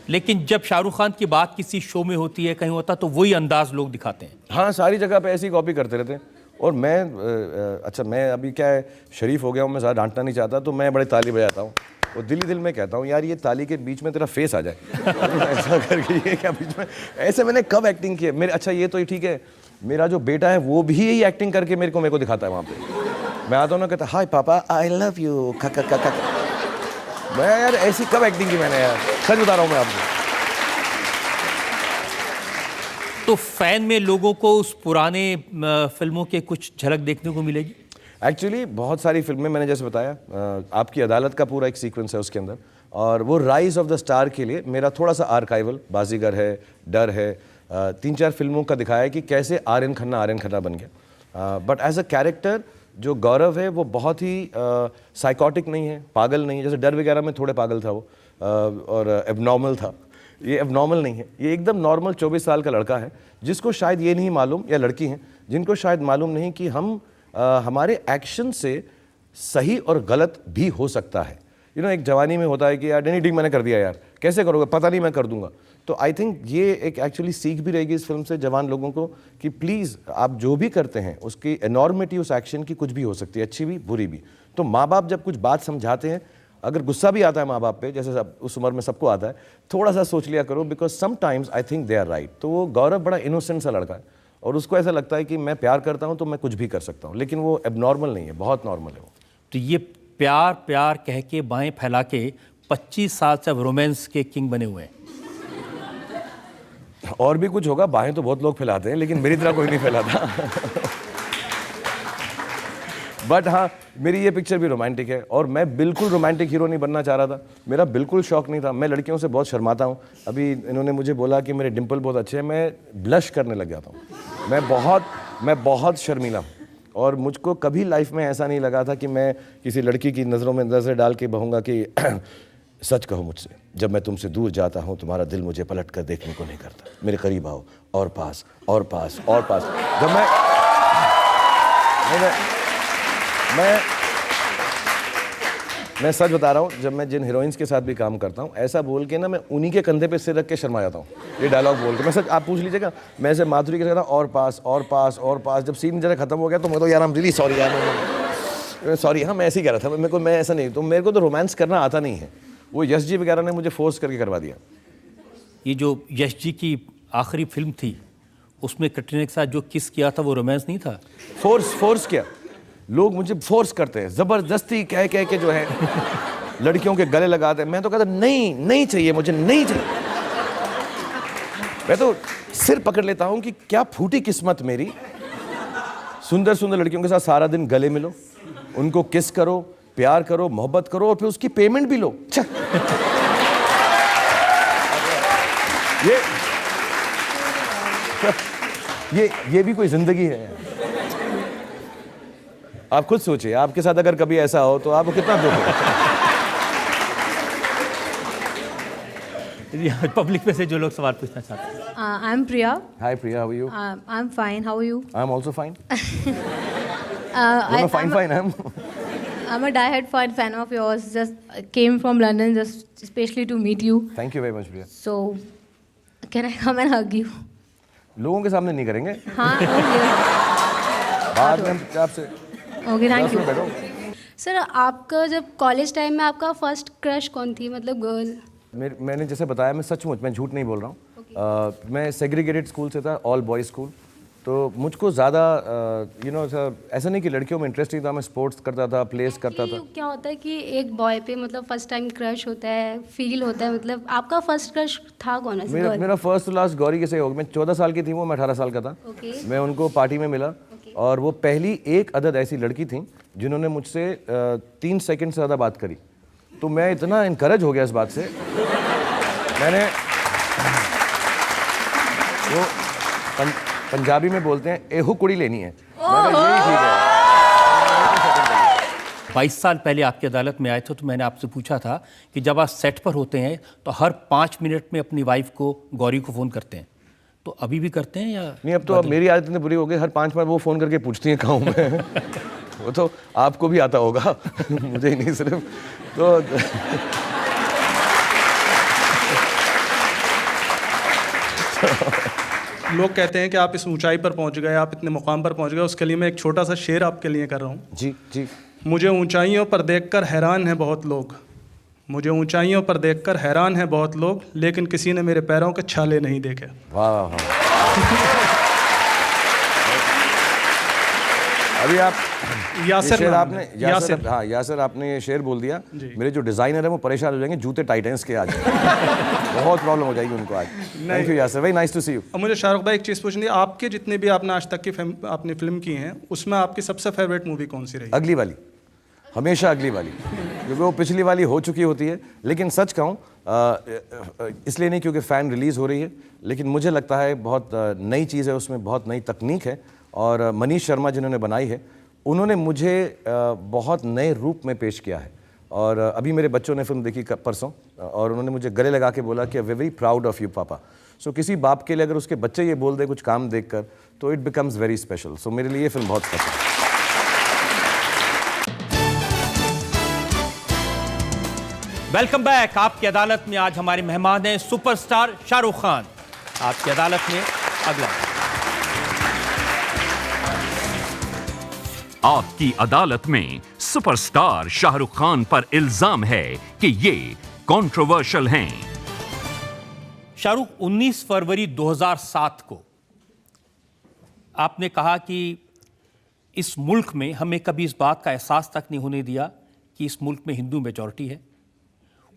[SPEAKER 2] लेकिन जब शाहरुख खान की बात किसी शो में होती है, कहीं होता, तो वही अंदाज लोग दिखाते हैं।
[SPEAKER 4] हाँ, सारी जगह पे ऐसी कॉपी करते रहते हैं। और मैं अच्छा, मैं अभी क्या है, शरीफ हो गया हूँ, मैं ज़्यादा डांटना नहीं चाहता, तो मैं बड़े ताली बजाता हूँ और दिल में कहता हूँ यार ये ताली के बीच में तेरा फेस आ जाए। ऐसा करके, ये क्या बीच में, ऐसे मैंने कब एक्टिंग की है मेरे। अच्छा ये तो ठीक है, मेरा जो बेटा है वो भी यही एक्टिंग करके मेरे को दिखाता है वहाँ पे। मैं आता हूँ ना, कहता हाय पापा आई लव यू, मैं यार ऐसी कब एक्टिंग की मैंने यार, सच बता रहा हूँ मैं आपको।
[SPEAKER 2] तो फैन में लोगों को उस पुराने फिल्मों के कुछ झलक देखने को मिलेगी?
[SPEAKER 4] एक्चुअली बहुत सारी फिल्में, मैंने जैसे बताया, आपकी अदालत का पूरा एक सीक्वेंस है उसके अंदर, और वो राइज ऑफ द स्टार के लिए मेरा थोड़ा सा आर्काइवल, बाजीगर है, डर है, 3-4 फिल्मों का दिखाया है कि कैसे आर्यन खन्ना बन गया। बट एज अ कैरेक्टर जो गौरव है वो बहुत ही साइकोटिक नहीं है, पागल नहीं है। जैसे डर वगैरह में थोड़े पागल था वो, और एबनॉर्मल था, ये एबनॉर्मल नहीं है, ये एकदम नॉर्मल 24 साल का लड़का है जिसको शायद ये नहीं मालूम, या लड़की हैं जिनको शायद मालूम नहीं कि हम हमारे एक्शन से सही और गलत भी हो सकता है। यू नो, एक जवानी में होता है कि यार एनीथिंग मैंने कर दिया यार, कैसे करोगे, पता नहीं, मैं कर दूंगा। तो आई थिंक ये एक एक्चुअली सीख भी रहेगी इस फिल्म से जवान लोगों को कि प्लीज़ आप जो भी करते हैं उसकी एनॉर्मिटी उस एक्शन की कुछ भी हो सकती है, अच्छी भी बुरी भी। तो माँ बाप जब कुछ बात समझाते हैं, अगर गुस्सा भी आता है माँ बाप पे, जैसे सब उस उम्र में सबको आता है, थोड़ा सा सोच लिया करो, because sometimes I think they are right. तो वो गौरव बड़ा इनोसेंट सा लड़का है और उसको ऐसा लगता है कि मैं प्यार करता हूँ तो मैं कुछ भी कर सकता हूँ, लेकिन वो एबनॉर्मल नहीं है, बहुत नॉर्मल है वो।
[SPEAKER 2] तो ये प्यार कह के बाएं फैला के 25 साल से अब रोमांस के किंग बने हुए हैं।
[SPEAKER 4] और भी कुछ होगा, बाहें तो बहुत लोग फैलाते हैं, लेकिन मेरी तरह कोई नहीं फैलाता। बट हाँ, मेरी ये पिक्चर भी रोमांटिक है, और मैं बिल्कुल रोमांटिक हीरो नहीं बनना चाह रहा था, मेरा बिल्कुल शौक नहीं था। मैं लड़कियों से बहुत शर्माता हूँ। अभी इन्होंने मुझे बोला कि मेरे डिम्पल बहुत अच्छे हैं, मैं ब्लश करने लग जाता हूँ। मैं बहुत शर्मीला हूँ, और मुझको कभी लाइफ में ऐसा नहीं लगा था कि मैं किसी लड़की की नज़रों में नज़र डाल के कहूँगा कि सच कहो मुझसे, जब मैं तुमसे दूर जाता हूँ तुम्हारा दिल मुझे पलट कर देखने को नहीं करता, मेरे करीब आओ, और पास और पास और पास। जब मैं मैं सच बता रहा हूँ, जब मैं जिन हीरोइंस के साथ भी काम करता हूँ, ऐसा बोल के ना मैं उन्हीं के कंधे पे सिर रख के शर्मा जाता हूँ, ये डायलॉग बोल के। मैं सच, आप पूछ लीजिएगा, मैं ऐसे माधुरी के साथ और पास और पास और पास, जब सीन जरा खत्म हो गया तो मैं तो यार I'm really sorry यार, सॉरी। हाँ, मैं ऐसे ही कह रहा था, मेरे को, मैं ऐसा नहीं, तो मेरे को तो रोमांस करना आता नहीं है, वो यश जी वगैरह ने मुझे फोर्स करके करवा दिया।
[SPEAKER 2] ये जो यश जी की आखिरी फिल्म थी, उसमें कटरीना के साथ जो किस किया था वो रोमांस नहीं था?
[SPEAKER 4] फोर्स किया, लोग मुझे फोर्स करते हैं, जबरदस्ती कह के जो है लड़कियों के गले लगाते हैं। मैं तो कहता नहीं चाहिए, मुझे नहीं चाहिए। मैं तो सिर पकड़ लेता हूं कि क्या फूटी किस्मत मेरी, सुंदर सुंदर लड़कियों के साथ सारा दिन गले मिलो, उनको किस करो, प्यार करो, मोहब्बत करो और फिर उसकी पेमेंट भी लो। ये भी कोई जिंदगी है? आप खुद सोचिए, आपके साथ अगर कभी ऐसा हो तो आपको कितना दुख होगा।
[SPEAKER 2] पब्लिक में से जो लोग सवाल पूछना चाहते हैं।
[SPEAKER 9] I am Priya.
[SPEAKER 4] Hi Priya, how are you?
[SPEAKER 9] I am fine, how are you?
[SPEAKER 4] I am also fine. Fine I am.
[SPEAKER 9] I'm a die-hard fan of yours. Just came from London just especially to meet you.
[SPEAKER 4] Thank you very much, Priya.
[SPEAKER 9] So, can I come and hug you?
[SPEAKER 4] लोगों के सामने नहीं करेंगे,
[SPEAKER 9] हाँ, okay.
[SPEAKER 4] बाद में हम आपसे।
[SPEAKER 9] Okay, thank you.
[SPEAKER 4] बैठो।
[SPEAKER 10] सर, आपका जब कॉलेज टाइम में आपका फर्स्ट क्रश कौन थी, मतलब गर्ल?
[SPEAKER 4] मैंने जैसे बताया, मैं सचमुच, मैं झूठ नहीं बोल रहा हूँ। मैं सेग्रीगेटेड स्कूल से था, ऑल बॉयज़ स्कूल, तो मुझको ज़्यादा ऐसा नहीं कि लड़कियों में इंटरेस्ट नहीं था, मैं स्पोर्ट्स करता था, प्लेस करता था।
[SPEAKER 10] क्या होता है कि एक बॉय पे मतलब फर्स्ट टाइम क्रश होता है, फील होता है, मतलब आपका फर्स्ट क्रश था कौन?
[SPEAKER 4] मेरा फर्स्ट टू लास्ट गौरी कैसे होगा। मैं 14 साल की थी, वो मैं 18 साल का था। मैं उनको पार्टी में मिला और वो पहली एक अदद ऐसी लड़की थी जिन्होंने मुझसे 3 सेकंड से ज़्यादा बात करी। तो मैं इतना इनकरेज हो गया इस बात से, मैंने वो पंजाबी में बोलते हैं एहू कुड़ी लेनी है, यही ठीक है।
[SPEAKER 2] 22 साल पहले आपकी अदालत में आए थे तो मैंने आपसे पूछा था कि जब आप सेट पर होते हैं तो हर 5 मिनट में अपनी वाइफ को, गौरी को फ़ोन करते हैं, तो अभी भी करते हैं या
[SPEAKER 4] नहीं? अब तो अब मेरी आदत इतनी बुरी हो गई, हर 5 मिनट वो फ़ोन करके पूछती हैं कहाँ हूँ मैं। वो तो आपको भी आता होगा, मुझे ही नहीं सिर्फ। तो
[SPEAKER 11] लोग कहते हैं कि आप इस ऊंचाई पर पहुंच गए, आप इतने मुकाम पर पहुंच गए, उसके लिए मैं एक छोटा सा शेर आपके लिए कर रहा हूँ।
[SPEAKER 4] जी जी।
[SPEAKER 11] मुझे ऊंचाइयों पर देखकर हैरान हैं बहुत लोग, मुझे ऊंचाइयों पर देखकर हैरान हैं बहुत लोग, लेकिन किसी ने मेरे पैरों के छाले नहीं देखे।
[SPEAKER 4] वाह वाह। अभी आप
[SPEAKER 11] यासर
[SPEAKER 4] आपने यासर आपने ये शेर बोल दिया, मेरे जो डिजाइनर है वो परेशान हो जाएंगे, जूते टाइटेंस के आज बहुत प्रॉब्लम हो जाएगी उनको आज। Thank you Yasir, very nice to see you.
[SPEAKER 11] अब मुझे शाहरुख भाई एक चीज़ पूछनी है, आपके जितने भी आपने आज तक की आपने फिल्म की हैं, उसमें आपकी सबसे फेवरेट मूवी कौन सी रही?
[SPEAKER 4] अगली वाली, हमेशा अगली वाली, क्योंकि वो पिछली वाली हो चुकी होती है। लेकिन सच कहूँ, इसलिए नहीं क्योंकि फ़ैन रिलीज़ हो रही है, लेकिन मुझे लगता है बहुत नई चीज़ है उसमें, बहुत नई तकनीक है, और मनीष शर्मा जिन्होंने बनाई है उन्होंने मुझे बहुत नए रूप में पेश किया है। और अभी मेरे बच्चों ने फिल्म देखी परसों, और उन्होंने मुझे गले लगा के बोला कि वे वेरी प्राउड ऑफ यू पापा। सो किसी बाप के लिए अगर उसके बच्चे ये बोल दे कुछ काम देखकर, तो इट बिकम्स वेरी स्पेशल। सो मेरे लिए ये फिल्म बहुत स्पेशल है।
[SPEAKER 2] Welcome back. आपकी अदालत में आज हमारे मेहमान हैं सुपरस्टार शाहरुख खान। आपकी अदालत में अगला।
[SPEAKER 3] आपकी अदालत में सुपरस्टार शाहरुख खान पर इल्जाम है कि ये कंट्रोवर्शियल हैं।
[SPEAKER 2] शाहरुख, 19 फरवरी 2007 को आपने कहा कि इस मुल्क में हमें कभी इस बात का एहसास तक नहीं होने दिया कि इस मुल्क में हिंदू मेजॉरिटी है।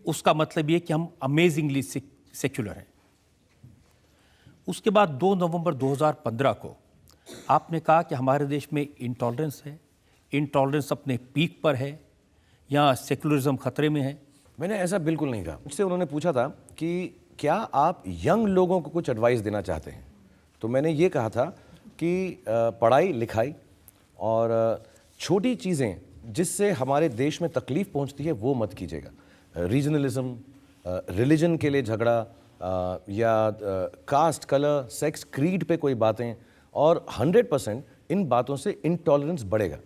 [SPEAKER 2] उसका मतलब ये कि हम अमेजिंगली सेक्युलर हैं। उसके बाद 2 नवंबर 2015 को आपने कहा कि हमारे देश में इंटॉलरेंस है, इंटॉलरेंस अपने पीक पर है, या सेकुलरिज्म खतरे में है।
[SPEAKER 4] मैंने ऐसा बिल्कुल नहीं कहा। मुझसे उन्होंने पूछा था कि क्या आप यंग लोगों को कुछ एडवाइस देना चाहते हैं, तो मैंने ये कहा था कि पढ़ाई लिखाई और छोटी चीज़ें जिससे हमारे देश में तकलीफ़ पहुंचती है वो मत कीजिएगा। रीजनलिज्म, रिलीजन के लिए झगड़ा, या कास्ट, कलर, सेक्स, क्रीड पे कोई बातें, और 100% इन बातों से इंटॉलरेंस बढ़ेगा।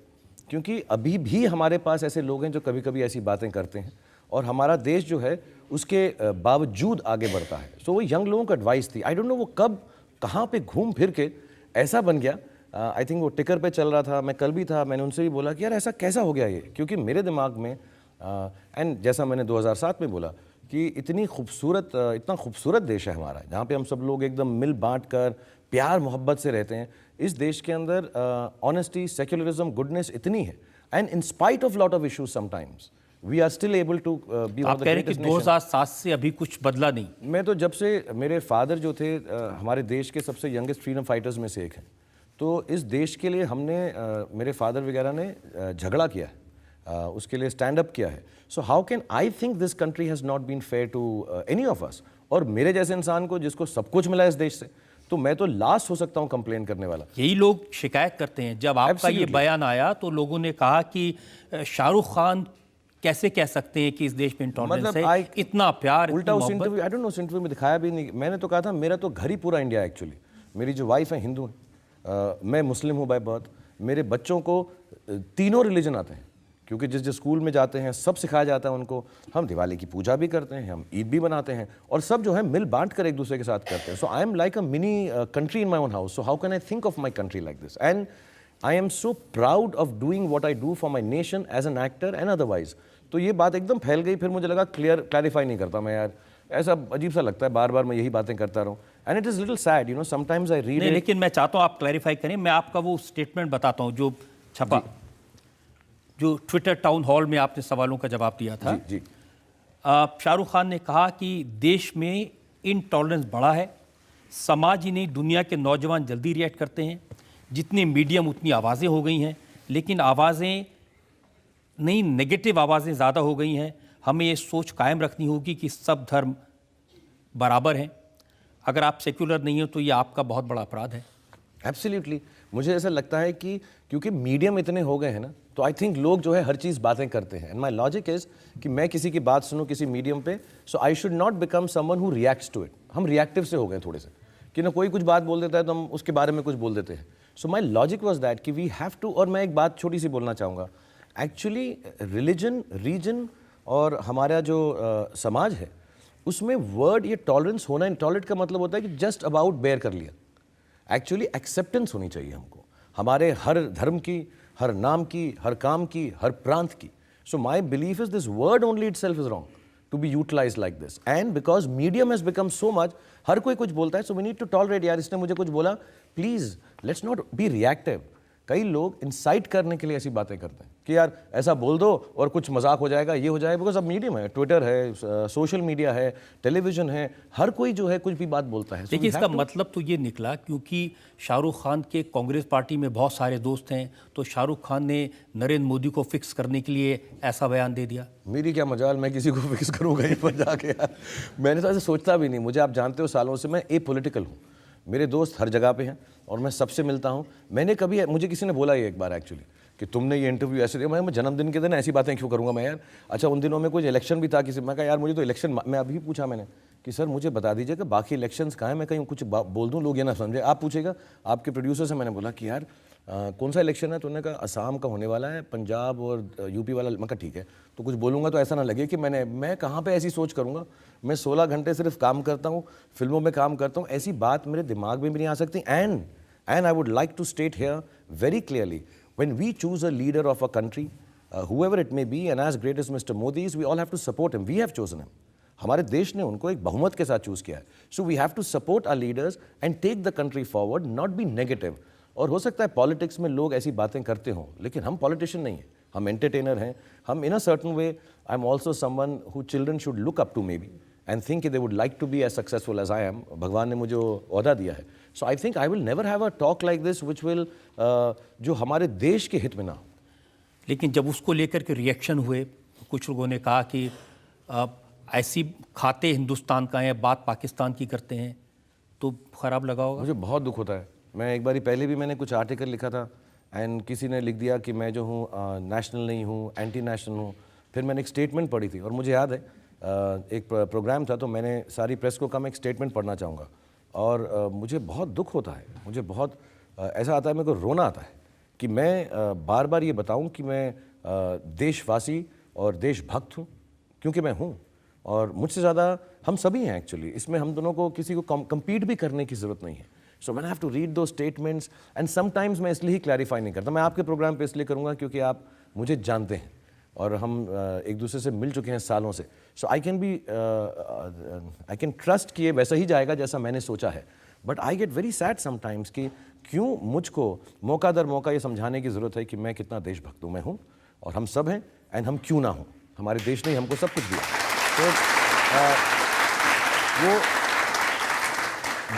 [SPEAKER 4] क्योंकि अभी भी हमारे पास ऐसे लोग हैं जो कभी कभी ऐसी बातें करते हैं और हमारा देश जो है उसके बावजूद आगे बढ़ता है। सो वो यंग लोगों को एडवाइस थी, आई डोंट नो वो कब कहाँ पे घूम फिर के ऐसा बन गया। आई थिंक वो टिकर पे चल रहा था, मैं कल भी था, मैंने उनसे भी बोला कि यार ऐसा कैसा हो गया ये, क्योंकि मेरे दिमाग में एंड जैसा मैंने 2007 में बोला कि इतना खूबसूरत देश है हमारा, जहाँ पे हम सब लोग एकदम मिल बांट कर प्यार मोहब्बत से रहते हैं। इस देश के अंदर ऑनेस्टी, सेक्युलरिज्म, गुडनेस इतनी है, and in spite of lot of issues sometimes we are still able to be.
[SPEAKER 2] आप कह रहे हैं कि 2007 से अभी कुछ बदला नहीं?
[SPEAKER 4] मैं तो जब से, मेरे फादर जो थे हमारे देश के सबसे यंगेस्ट फ्रीडम फाइटर्स में से एक हैं, तो इस देश के लिए हमने मेरे फादर वगैरह ने झगड़ा किया है, उसके लिए स्टैंड अप किया है। So how can I think this country has not been fair to any of us. और मेरे जैसे इंसान को जिसको सब कुछ मिला इस देश से, तो मैं तो लास्ट हो सकता हूं कंप्लेन करने वाला।
[SPEAKER 2] यही लोग शिकायत करते हैं। जब आपका ये बयान आया तो लोगों ने कहा कि शाहरुख खान कैसे कह सकते हैं कि इस देश में इंटॉलरेंस है, इतना प्यार,
[SPEAKER 4] उल्टा उस इंटरव्यू, आई डोंट नो उस इंटरव्यू में दिखाया भी नहीं। मैंने तो कहा था मेरा तो घर ही पूरा इंडिया है एक्चुअली। मेरी जो वाइफ है हिंदू है, मैं मुस्लिम हूँ बाय बर्थ। मेरे बच्चों को तीनों रिलीजन आते हैं, क्योंकि जिस स्कूल में जाते हैं सब सिखाया जाता है उनको। हम दिवाली की पूजा भी करते हैं, हम ईद भी मनाते हैं, और सब जो है मिल बांट कर एक दूसरे के साथ करते हैं। So I am like a mini country in my own house. So how can I think of my country like this, and I am so proud of doing what I do for my nation as an actor and otherwise. तो ये बात एकदम फैल गई, फिर मुझे लगा क्लैरिफाई नहीं करता मैं, यार ऐसा अजीब सा लगता है बार बार मैं यही बातें करता रहूं, and it is little sad, you know, sometimes I read.
[SPEAKER 2] लेकिन मैं चाहता हूं आप क्लैरिफाई करें। मैं आपका वो स्टेटमेंट बताता हूं जो छपा, जो ट्विटर टाउन हॉल में आपने सवालों का जवाब दिया था।
[SPEAKER 4] जी।
[SPEAKER 2] शाहरुख खान ने कहा कि देश में इनटॉलरेंस बढ़ा है, समाज ही नहीं दुनिया के नौजवान जल्दी रिएक्ट करते हैं, जितने मीडियम उतनी आवाज़ें हो गई हैं, लेकिन आवाज़ें नहीं, नेगेटिव आवाज़ें ज़्यादा हो गई हैं। हमें ये सोच कायम रखनी होगी कि सब धर्म बराबर हैं। अगर आप सेक्युलर नहीं हो तो ये आपका बहुत बड़ा अपराध है।
[SPEAKER 4] एब्सोल्युटली, मुझे ऐसा लगता है कि क्योंकि मीडियम इतने हो गए हैं ना, तो आई थिंक लोग जो है हर चीज़ बातें करते हैं, एंड माई लॉजिक इज़ कि मैं किसी की बात सुनूं किसी मीडियम पे, so I should not become someone who reacts to it. हम रिएक्टिव से हो गए थोड़े से, कि ना कोई कुछ बात बोल देता है तो हम उसके बारे में कुछ बोल देते हैं। सो माई लॉजिक वॉज दैट कि वी हैव टू, और मैं एक बात छोटी सी बोलना चाहूँगा, एक्चुअली रिलीजन, रीजन और हमारा जो समाज है उसमें वर्ड ये टॉलरेंस होना, इंटॉलरेंट का मतलब होता है कि जस्ट अबाउट बेयर कर लिया। एक्चुअली एक्सेप्टेंस होनी चाहिए हमको, हमारे हर धर्म की, हर नाम की, हर काम की, हर प्रांत की। So my belief is this word only itself is wrong to be utilize like this, and because medium has become so much, हर कोई कुछ बोलता है, so we need to tolerate. यार इसने मुझे कुछ बोला, please let's not be reactive. कई लोग इंसाइट करने के लिए ऐसी बातें करते हैं कि यार ऐसा बोल दो और कुछ मजाक हो जाएगा, ये हो जाएगा, बिकॉज अब मीडियम है, ट्विटर है, सोशल मीडिया है, टेलीविजन है, हर कोई जो है कुछ भी बात बोलता है।
[SPEAKER 2] देखिए इसका मतलब तो ये निकला, क्योंकि शाहरुख खान के कांग्रेस पार्टी में बहुत सारे दोस्त हैं, तो शाहरुख खान ने नरेंद्र मोदी को फिक्स करने के लिए ऐसा बयान दे दिया।
[SPEAKER 4] मेरी क्या मजाल, मैं किसी को फिक्स करूँगा यहीं पर जाके यार, मैंने तो ऐसे सोचता भी नहीं। मुझे आप जानते हो सालों से मैं एपॉलिटिकल हूँ, मेरे दोस्त हर जगह पे हैं और मैं सबसे मिलता हूँ। मैंने कभी, मुझे किसी ने बोला ये एक बार एक्चुअली कि तुमने ये इंटरव्यू ऐसे दिया, मैं जन्मदिन के दिन ऐसी बातें क्यों करूँगा मैं यार। अच्छा उन दिनों में कुछ इलेक्शन भी था किसी, मैं कहा यार मुझे तो इलेक्शन, मैं अभी पूछा मैंने कि सर मुझे बता दीजिए कि बाकी इलेक्शंस कहाँ हैं, मैं कहीं कुछ बोल दूँ लोग ये ना समझे। आप पूछेगा आपके प्रोड्यूसर से, मैंने बोला कि यार कौन सा इलेक्शन है, तो उन्होंने कहा असम का होने वाला है, पंजाब और यूपी वाला। मैं कहा ठीक है, तो कुछ बोलूँगा तो ऐसा ना लगे कि मैं कहाँ पे ऐसी सोच करूँगा। मैं 16 घंटे सिर्फ काम करता हूँ, फिल्मों में काम करता हूँ, ऐसी बात मेरे दिमाग में भी नहीं आ सकती। And I would like to state here very clearly, when we choose a leader of a country, whoever it may be, and as great as Mr. Modi is, we all have to support him. We have chosen him. हमारे देश ने उनको एक बहुमत के साथ चूज किया है। So we have to support our leaders and take the country forward, not be negative. और हो सकता है पॉलिटिक्स में लोग ऐसी बातें करते हों, लेकिन हम पॉलिटिशियन नहीं हैं, हम एंटरटेनर हैं। हम in a certain way, I am also someone who children should look up to maybe and think they would like to be as successful as I am. भगवान ने मुझे ओहदा दिया है। So I think I will never have a talk like this which will, जो हमारे देश के हित में ना हो।
[SPEAKER 2] लेकिन जब उसको लेकर के रिएक्शन हुए, कुछ लोगों ने कहा कि ऐसी खाते हिंदुस्तान का है, बात पाकिस्तान की करते हैं, तो खराब लगा होगा।
[SPEAKER 4] मुझे बहुत दुख होता है। मैं एक बारी पहले भी मैंने कुछ आर्टिकल लिखा था एंड किसी ने लिख दिया कि मैं जो हूँ नेशनल नहीं हूँ, एंटी नेशनल हूँ। फिर मैंने एक स्टेटमेंट पढ़ी थी और मुझे याद है एक प्रोग्राम था, तो मैंने सारी प्रेस को कहा मैं एक स्टेटमेंट पढ़ना चाहूँगा। और मुझे बहुत दुख होता है, मुझे बहुत ऐसा आता है, मेरे को रोना आता है कि मैं बार बार ये बताऊं कि मैं देशवासी और देशभक्त हूं, क्योंकि मैं हूं, और मुझसे ज़्यादा हम सभी हैं एक्चुअली। इसमें हम दोनों को किसी को कम्पीट भी करने की ज़रूरत नहीं है। So when I have to read दो स्टेटमेंट्स एंड समटाइम्स मैं इसलिए ही क्लैरिफाई नहीं करता। मैं आपके प्रोग्राम पे इसलिए करूँगा क्योंकि आप मुझे जानते हैं और हम एक दूसरे से मिल चुके हैं सालों से। सो आई कैन ट्रस्ट कि ये वैसा ही जाएगा जैसा मैंने सोचा है। But I get very sad sometimes कि क्यों मुझको मौका दर मौका ये समझाने की ज़रूरत है कि मैं कितना देशभक्त हूँ। मैं हूँ और हम सब हैं, एंड हम क्यों ना हों। हमारे देश ने हमको सब कुछ दिया। तो वो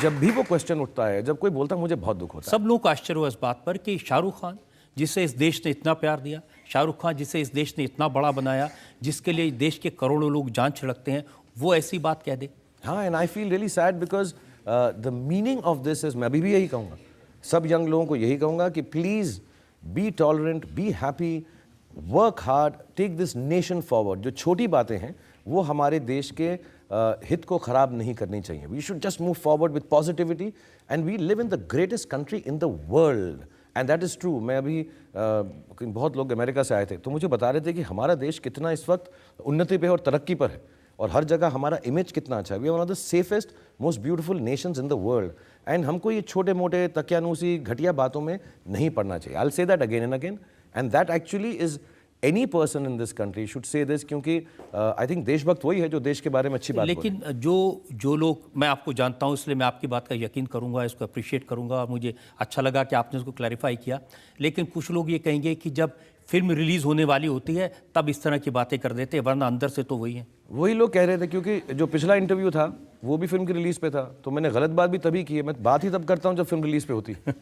[SPEAKER 4] जब भी वो क्वेश्चन उठता है, जब कोई बोलता है, मुझे बहुत दुख होता है।
[SPEAKER 2] सब लोग को आश्चर्य हुआ इस बात पर कि शाहरुख खान जिसे इस देश ने इतना प्यार दिया, शाहरुख खान जिसे इस देश ने इतना बड़ा बनाया, जिसके लिए देश के करोड़ों लोग जान छिड़कते हैं, वो ऐसी बात कह दे।
[SPEAKER 4] हाँ, and I feel really sad because the meaning of this is, मैं अभी भी यही कहूँगा, सब यंग लोगों को यही कहूँगा कि please be tolerant, be happy, work hard, take this nation forward. जो छोटी बातें हैं वो हमारे देश के हित को ख़राब नहीं करनी चाहिए। We should just move forward with positivity, and we live in the greatest country in the world, and that is true. मैं अभी बहुत लोग अमेरिका से आए थे तो मुझे बता रहे थे कि हमारा देश कितना इस वक्त उन्नति पे और तरक्की पर है, और हर जगह हमारा इमेज कितना अच्छा है। We are one of the safest, most beautiful nations in the world, and हमको ये छोटे मोटे तकियानूसी घटिया बातों में नहीं पड़ना चाहिए। I will say that again and again, and that actually is any person in this country should say this, क्योंकि आई थिंक देशभक्त वही है जो देश के बारे में अच्छी बात बोले।
[SPEAKER 2] लेकिन जो लोग, मैं आपको जानता हूं इसलिए मैं आपकी बात का यकीन करूंगा, इसको अप्रिशिएट करूंगा, और मुझे अच्छा लगा कि आपने इसको क्लैरिफाई किया। लेकिन कुछ लोग ये कहेंगे कि जब फिल्म रिलीज़ होने वाली होती है तब इस तरह की बातें कर देते हैं, वरना अंदर से तो वही है।
[SPEAKER 4] वही लोग कह रहे थे, क्योंकि जो पिछला इंटरव्यू था वो भी फिल्म की रिलीज़ पे था, तो मैंने गलत बात भी तभी की है। मैं बात ही तब करता हूँ जब फिल्म रिलीज़ पे होती है,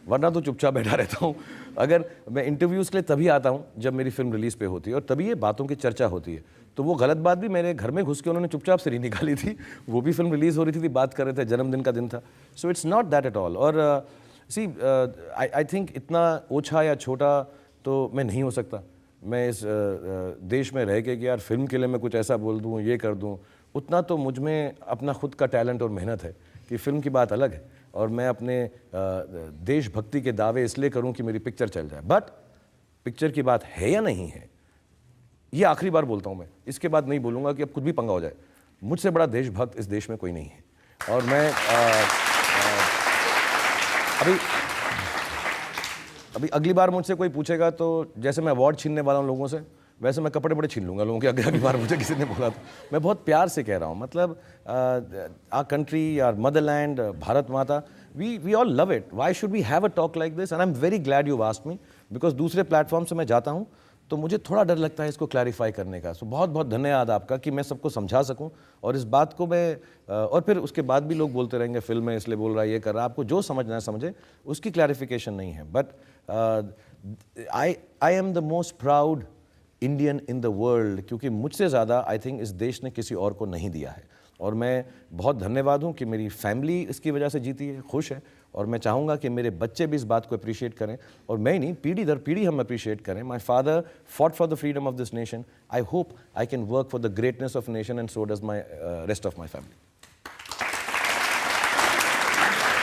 [SPEAKER 4] वरना तो चुपचाप बैठा रहता हूँ। अगर मैं इंटरव्यूज़ के लिए तभी आता हूँ जब मेरी फिल्म रिलीज़ पे होती है, और तभी ये बातों की चर्चा होती है। तो वो गलत बात भी मेरे घर में घुस के उन्होंने चुपचाप से नहीं निकाली थी, वो भी फिल्म रिलीज़ हो रही थी, बात कर रहे थे, जन्मदिन का दिन था। So it's not that at all. और सी आई थिंक इतना ओछा या छोटा तो मैं नहीं हो सकता। मैं इस देश में रह के कि यार फिल्म के लिए मैं कुछ ऐसा बोल दूँ, ये कर दूँ, उतना तो मुझ में अपना खुद का टैलेंट और मेहनत है कि फिल्म की बात अलग है, और मैं अपने देशभक्ति के दावे इसलिए करूं कि मेरी पिक्चर चल जाए। बट पिक्चर की बात है या नहीं है, ये आखिरी बार बोलता हूं मैं, इसके बाद नहीं बोलूंगा कि अब कुछ भी पंगा हो जाए। मुझसे बड़ा देशभक्त इस देश में कोई नहीं है। और मैं अभी अगली बार मुझसे कोई पूछेगा तो जैसे मैं अवार्ड छीनने वाला हूं लोगों से, वैसे मैं कपड़े बड़े छीन लूँगा लोगों के। अगली बार मुझे किसी ने बोला तो मैं बहुत प्यार से कह रहा हूँ, मतलब our country, our motherland, Bharat Mata, we all love it. Why should we have a talk like this? And I am very glad you asked me, because दूसरे प्लेटफॉर्म से मैं जाता हूँ तो मुझे थोड़ा डर लगता है इसको क्लैरिफाई करने का। सो बहुत बहुत धन्यवाद आपका कि मैं सबको समझा सकूं, और इस बात को मैं और फिर उसके बाद भी लोग बोलते रहेंगे फिल्म में इसलिए बोल रहा है, ये कर रहा है। आपको जो समझना है समझे, उसकी क्लैरिफिकेशन नहीं है। But I am the most proud Indian in the world, क्योंकि मुझसे ज़्यादा आई थिंक इस देश ने किसी और को नहीं दिया है। और मैं बहुत धन्यवाद हूँ कि मेरी फैमिली इसकी वजह से जीती है, खुश है, और मैं चाहूँगा कि मेरे बच्चे भी इस बात को अप्रिशिएट करें, और मैं ही नहीं, पीढ़ी दर पीढ़ी हम अप्रिशिएट करें। My father fought for the freedom of this nation. I hope I can work for the greatness of nation, and so does my rest of my family.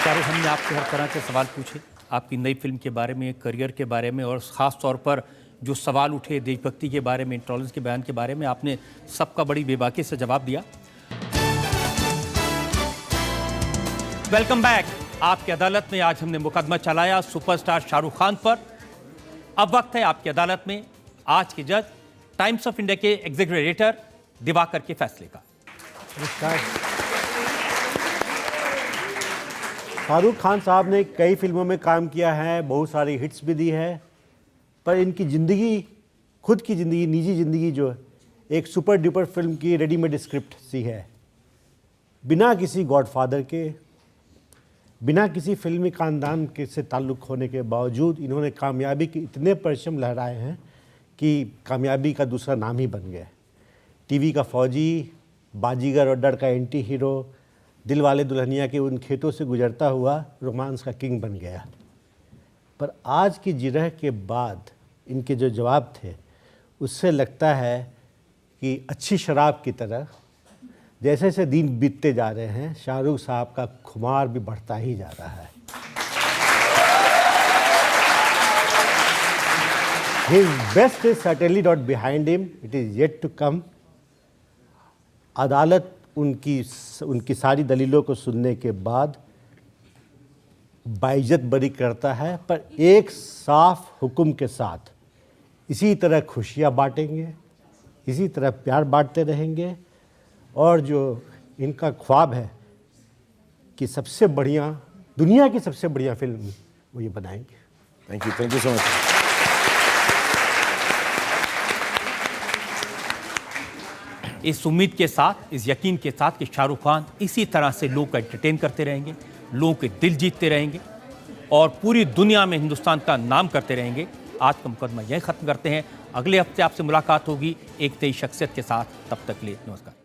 [SPEAKER 2] Shahrukh, हमने आपसे हर तरह के सवाल पूछे, आपकी नई फिल्म के बारे में, करियर के बारे में, और ख़ास तौर पर जो सवाल उठे देशभक्ति के बारे में, इंटॉलरेंस के बयान के बारे में, आपने सबका बड़ी बेबाकी से जवाब दिया। Welcome back. आपकी अदालत में आज हमने मुकदमा चलाया सुपरस्टार शाहरुख खान पर। अब वक्त है आपकी अदालत में आज के जज, टाइम्स ऑफ इंडिया के एग्जीक्यूटिव एडिटर दिवाकर के फैसले का।
[SPEAKER 12] शाहरुख खान साहब ने कई फिल्मों में काम किया है, बहुत सारी हिट्स भी दी है, पर इनकी ज़िंदगी, खुद की ज़िंदगी, निजी ज़िंदगी जो है, एक सुपर डुपर फिल्म की रेडीमेड स्क्रिप्ट सी है। बिना किसी गॉडफादर के, बिना किसी फिल्मी खानदान के से ताल्लुक़ होने के बावजूद इन्होंने कामयाबी के इतने परचम लहराए हैं कि कामयाबी का दूसरा नाम ही बन गया। टीवी का फौजी, बाजीगर और डर का एंटी हीरो, दिलवाले दुल्हनिया के उन खेतों से गुजरता हुआ रोमांस का किंग बन गया। पर आज की जिरह के बाद इनके जो जवाब थे, उससे लगता है कि अच्छी शराब की तरह जैसे जैसे दिन बीतते जा रहे हैं, शाहरुख साहब का खुमार भी बढ़ता ही जा रहा है। His best is certainly not behind him. It is yet to come. अदालत उनकी सारी दलीलों को सुनने के बाद बाइज्जत बरी करता है, पर एक साफ हुक्म के साथ इसी तरह खुशियाँ बांटेंगे, इसी तरह प्यार बांटते रहेंगे, और जो इनका ख्वाब है कि सबसे बढ़िया, दुनिया की सबसे बढ़िया फिल्म वो ये बनाएंगे।
[SPEAKER 4] Thank you so much.
[SPEAKER 2] इस उम्मीद के साथ, इस यकीन के साथ कि शाहरुख खान इसी तरह से लोग को एंटरटेन करते रहेंगे, लोगों के दिल जीतते रहेंगे और पूरी दुनिया में हिंदुस्तान का नाम करते रहेंगे। आज का मुकदमा यहीं ख़त्म करते हैं। अगले हफ्ते आपसे मुलाकात होगी एक नई शख्सियत के साथ। तब तक के लिए नमस्कार।